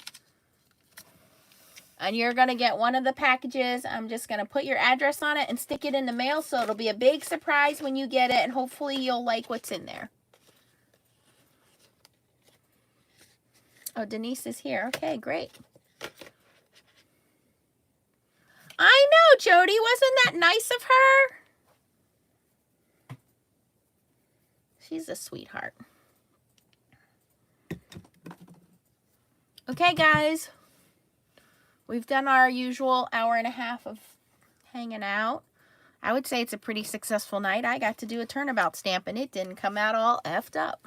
and you're going to get one of the packages. I'm just going to put your address on it and stick it in the mail, so it'll be a big surprise when you get it, and hopefully you'll like what's in there. Oh, Denise is here. Okay, great. I know, Jody. Wasn't that nice of her? She's a sweetheart. Okay, guys. We've done our usual hour and a half of hanging out. I would say it's a pretty successful night. I got to do a turnabout stamp, and it didn't come out all effed up.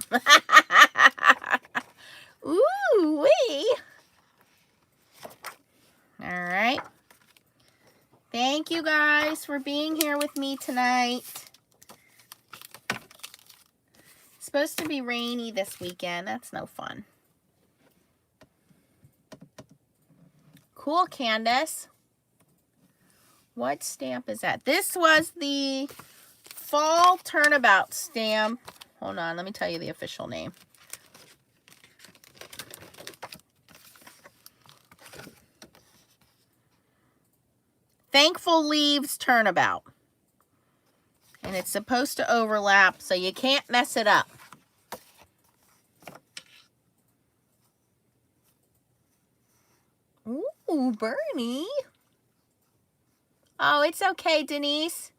Ooh-wee. All right. Thank you guys for being here with me tonight. It's supposed to be rainy this weekend. That's no fun. Cool, Candace. What stamp is that? This was the Fall Turnabout stamp. Hold on, let me tell you the official name. Thankful Leaves Turnabout. And it's supposed to overlap, so you can't mess it up. Ooh, Bernie. Oh, it's okay, Denise.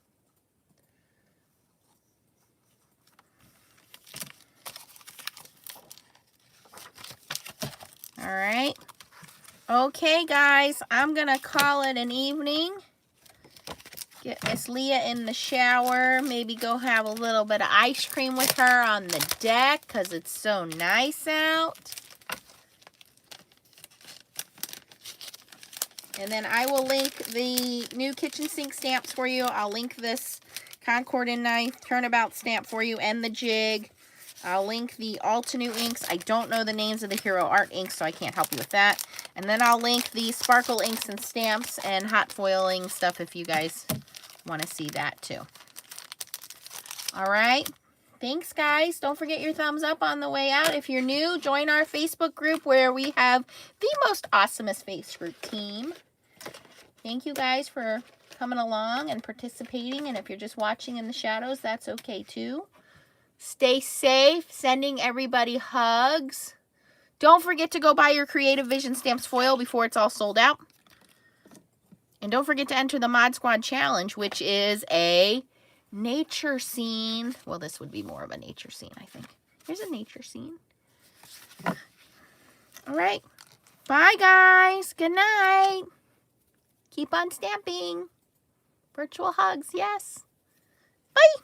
All right. Okay, guys, I'm going to call it an evening. Get Miss Leah in the shower. Maybe go have a little bit of ice cream with her on the deck because it's so nice out. And then I will link the new kitchen sink stamps for you. I'll link this Concord and Knife Turnabout stamp for you and the jig. I'll link the Altenew inks. I don't know the names of the Hero Art inks, so I can't help you with that. And then I'll link the Sparkle inks and stamps and hot foiling stuff if you guys want to see that too. All right. Thanks, guys. Don't forget your thumbs up on the way out. If you're new, join our Facebook group where we have the most awesomest Facebook team. Thank you guys for coming along and participating. And if you're just watching in the shadows, that's okay too. Stay safe. Sending everybody hugs. Don't forget to go buy your Creative Vision Stamps foil before it's all sold out. And don't forget to enter the Mod Squad Challenge, which is a nature scene. Well, this would be more of a nature scene, I think. Here's a nature scene. All right. Bye, guys. Good night. Keep on stamping. Virtual hugs, yes. Bye.